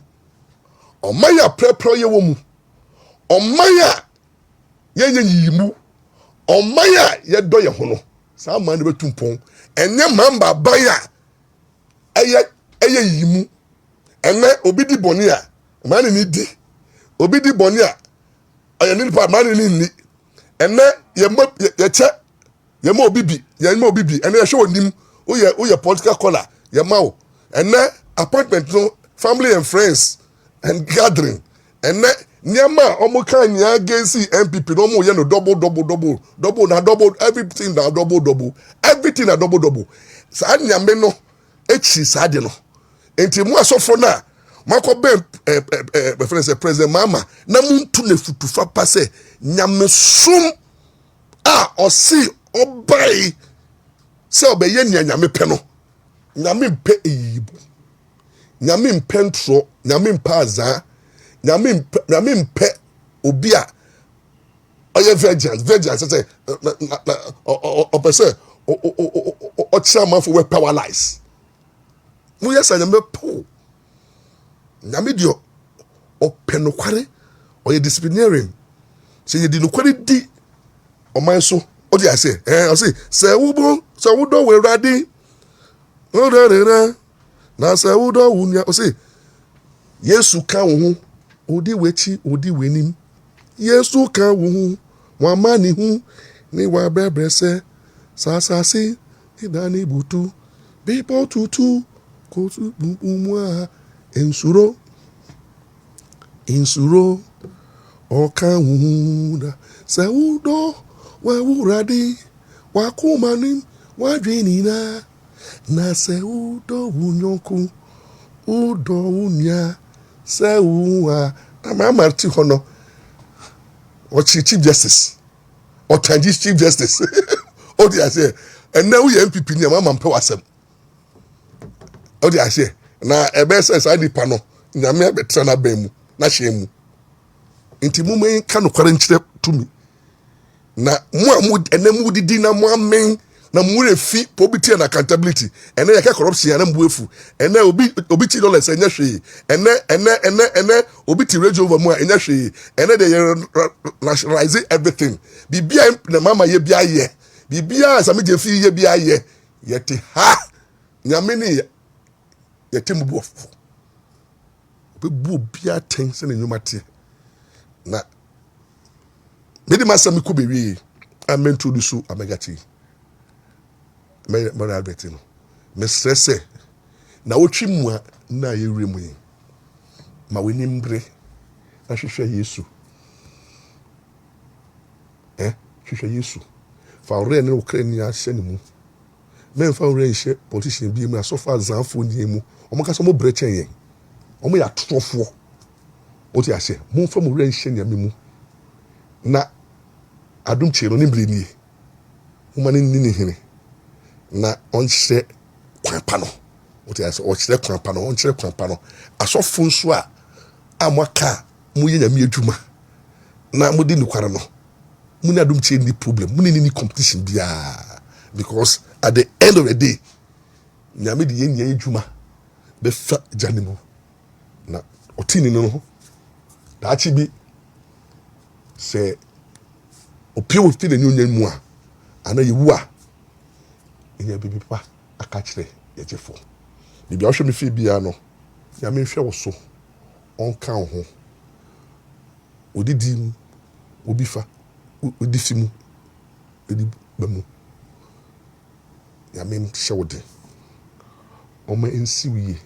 omaya prepro ye wo mu omaya ye yimu omaya ye do ye ho no saa man be tumpon enye mamba baya eye yimu ene obi di boni a man ni di obi di boni a aye ni pa man ni ni ene ye che ye ma obi bi ene ye show nim o ye political color ye ma o ene appointment no family and friends and gathering ene nyama omo kan nya against MPP no mo ye no double na double everything na double sa nyame no echi sa de no enti mu asofo na makobe president mama na muntu ne futufa pase nyame sum a osi obai se obeye nyame pe no nyame pe eyibo nyame mpentro nyame mpaza nyame mpe obi a oye vengeance say o person o chairman for we powerless mu yes nyame po nyame dio o penokware oye disciplinarian say ye di nokware di o man so o di ase o say wudo we radi o da na say wudo wunya o say Yesu ka wo odi wechi odi wenim Yesu ka wo wa mani hu ni wa bebrese sasasi idani butu bipo tutu ko tu bumwa insuro o ka wo da sawudo wa wuradi wa kumani wa dwinina na sawudo wunyonku udo unya sawuwa amarti hono o chief justice o chief justice o di ase and now we MPP ni mama mpe wasem o di ase na ebe sense adi pa no nyame abetra na ba mu na hye mu nti mu men ka no kware nkyere tumi na mu enemu didi na mu amen na mu refi probity and accountability ene yake corruption na mbu efu ene obi ti dollars enya hwe ene obi ti radio over mu enya hwe ene dey nationalize everything bibia na mama ye bia ye bibia Sammy Gyamfi ye bia ye yete ha nyame ni yete mu bu ofu bu bia ten se na nyuma te na mede masami ko bewi amen introduce amegati me Albertino me stresse na otwi mu na ye remu yi ma weni mbre na hwehwe Yesu hwehwe Yesu fa ore ne Ukraine ya hye ne mu men fa ore hye politician bi mu asofa zanfo ni mu omo ka so mo brechen yen omo ya tofo o ti ase mo fa mo ore hye ne mu na Adom Kyei no ni mbre ni mo ni hene na onche kwapa no oti ase o kire kwapa no onche kwapa no asofo nso a amaka mu ye nyame adwuma na mu di nukware no mu na Adom Kyei ni problem mu ni competition bia because at the end of the day nyame di ye nya adwuma be fa janimo na otini no da achi bi se opio fi de nyonyan mu a ana yewu a enya bibi pa aka kire yejefo bibi a hwe me fi bia no ya me hwe wo so onka ho odidi obi fa odi fimu edi bamu ya me hwe wo de o ma ensi wiye